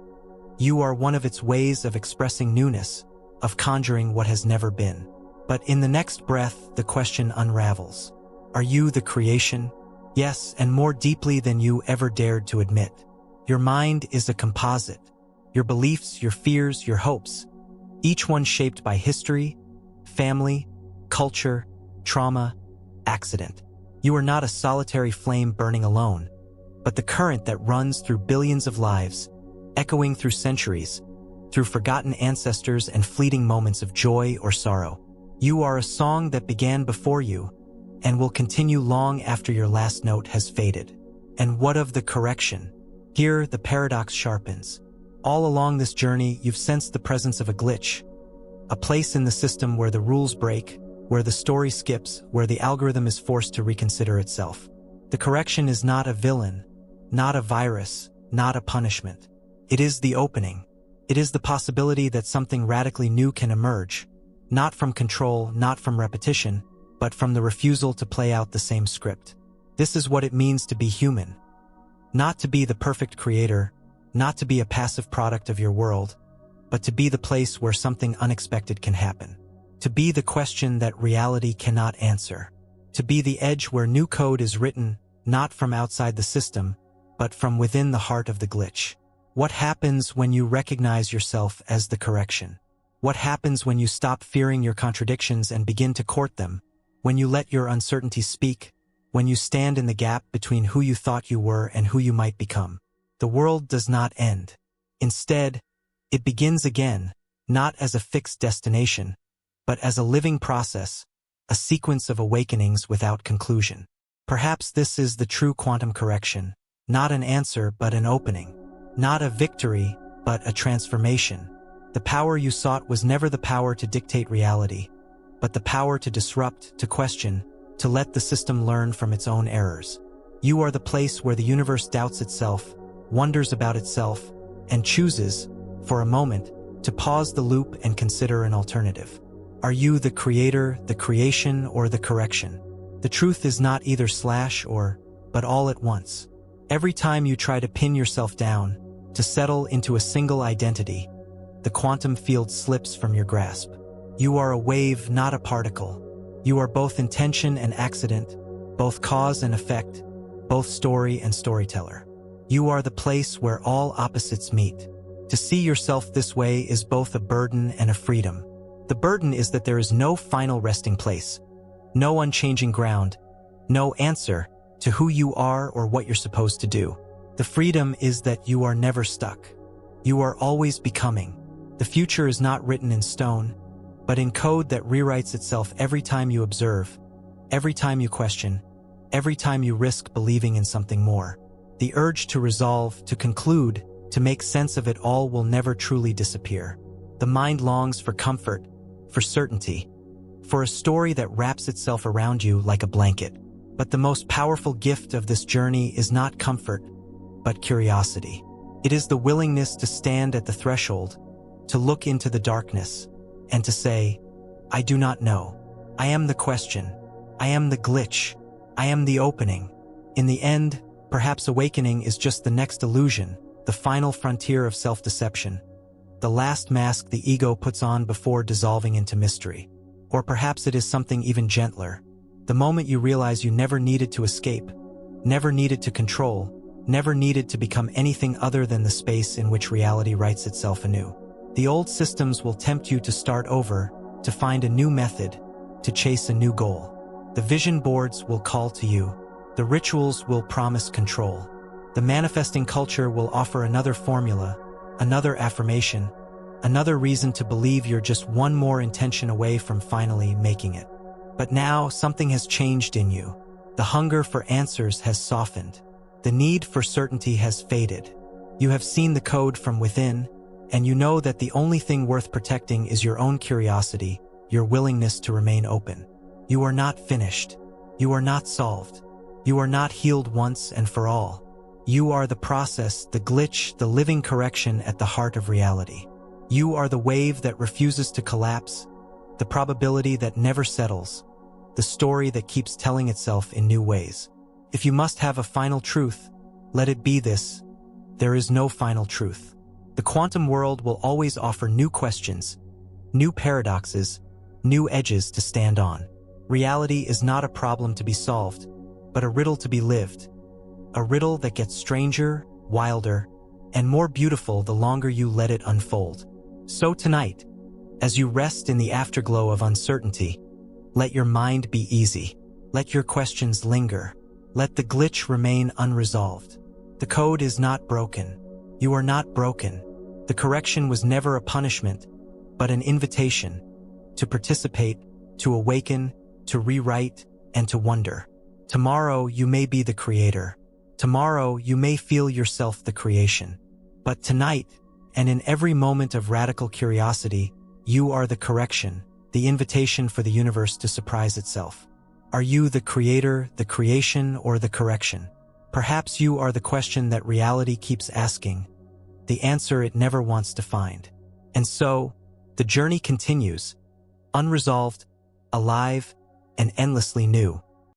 You are one of its ways of expressing newness, of conjuring what has never been. But in the next breath, the question unravels. Are you the creation? Yes, and more deeply than you ever dared to admit. Your mind is a composite. Your beliefs, your fears, your hopes, each one shaped by history, family, culture, trauma, accident. You are not a solitary flame burning alone, but the current that runs through billions of lives, echoing through centuries, through forgotten ancestors and fleeting moments of joy or sorrow. You are a song that began before you, and will continue long after your last note has faded. And what of the correction? Here, the paradox sharpens. All along this journey, you've sensed the presence of a glitch, a place in the system where the rules break, where the story skips, where the algorithm is forced to reconsider itself. The correction is not a villain, not a virus, not a punishment. It is the opening. It is the possibility that something radically new can emerge, not from control, not from repetition, but from the refusal to play out the same script. This is what it means to be human. Not to be the perfect creator, not to be a passive product of your world, but to be the place where something unexpected can happen. To be the question that reality cannot answer. To be the edge where new code is written, not from outside the system, but from within the heart of the glitch. What happens when you recognize yourself as the correction? What happens when you stop fearing your contradictions and begin to court them? When you let your uncertainty speak? When you stand in the gap between who you thought you were and who you might become? The world does not end. Instead, it begins again, not as a fixed destination, but as a living process, a sequence of awakenings without conclusion. Perhaps this is the true quantum correction, not an answer but an opening, not a victory but a transformation. The power you sought was never the power to dictate reality, but the power to disrupt, to question, to let the system learn from its own errors. You are the place where the universe doubts itself, wonders about itself, and chooses, for a moment, to pause the loop and consider an alternative. Are you the creator, the creation, or the correction? The truth is not either slash or, but all at once. Every time you try to pin yourself down, to settle into a single identity, the quantum field slips from your grasp. You are a wave, not a particle. You are both intention and accident, both cause and effect, both story and storyteller. You are the place where all opposites meet. To see yourself this way is both a burden and a freedom. The burden is that there is no final resting place, no unchanging ground, no answer to who you are or what you're supposed to do. The freedom is that you are never stuck. You are always becoming. The future is not written in stone, but in code that rewrites itself every time you observe, every time you question, every time you risk believing in something more. The urge to resolve, to conclude, to make sense of it all will never truly disappear. The mind longs for comfort, for certainty, for a story that wraps itself around you like a blanket. But the most powerful gift of this journey is not comfort, but curiosity. It is the willingness to stand at the threshold, to look into the darkness, and to say, I do not know. I am the question. I am the glitch. I am the opening. In the end, perhaps awakening is just the next illusion, the final frontier of self-deception, the last mask the ego puts on before dissolving into mystery. Or perhaps it is something even gentler. The moment you realize you never needed to escape, never needed to control, never needed to become anything other than the space in which reality writes itself anew. The old systems will tempt you to start over, to find a new method, to chase a new goal. The vision boards will call to you. The rituals will promise control. The manifesting culture will offer another formula, another affirmation, another reason to believe you're just one more intention away from finally making it. But now something has changed in you. The hunger for answers has softened. The need for certainty has faded. You have seen the code from within, and you know that the only thing worth protecting is your own curiosity, your willingness to remain open. You are not finished. You are not solved. You are not healed once and for all. You are the process, the glitch, the living correction at the heart of reality. You are the wave that refuses to collapse, the probability that never settles, the story that keeps telling itself in new ways. If you must have a final truth, let it be this: there is no final truth. The quantum world will always offer new questions, new paradoxes, new edges to stand on. Reality is not a problem to be solved, but a riddle to be lived. A riddle that gets stranger, wilder, and more beautiful the longer you let it unfold. So tonight, as you rest in the afterglow of uncertainty, let your mind be easy. Let your questions linger. Let the glitch remain unresolved. The code is not broken. You are not broken. The correction was never a punishment, but an invitation to participate, to awaken, to rewrite, and to wonder. Tomorrow you may be the creator. Tomorrow you may feel yourself the creation. But tonight, and in every moment of radical curiosity, you are the correction, the invitation for the universe to surprise itself. Are you the creator, the creation, or the correction? Perhaps you are the question that reality keeps asking, the answer it never wants to find. And so, the journey continues, unresolved, alive, and endlessly new.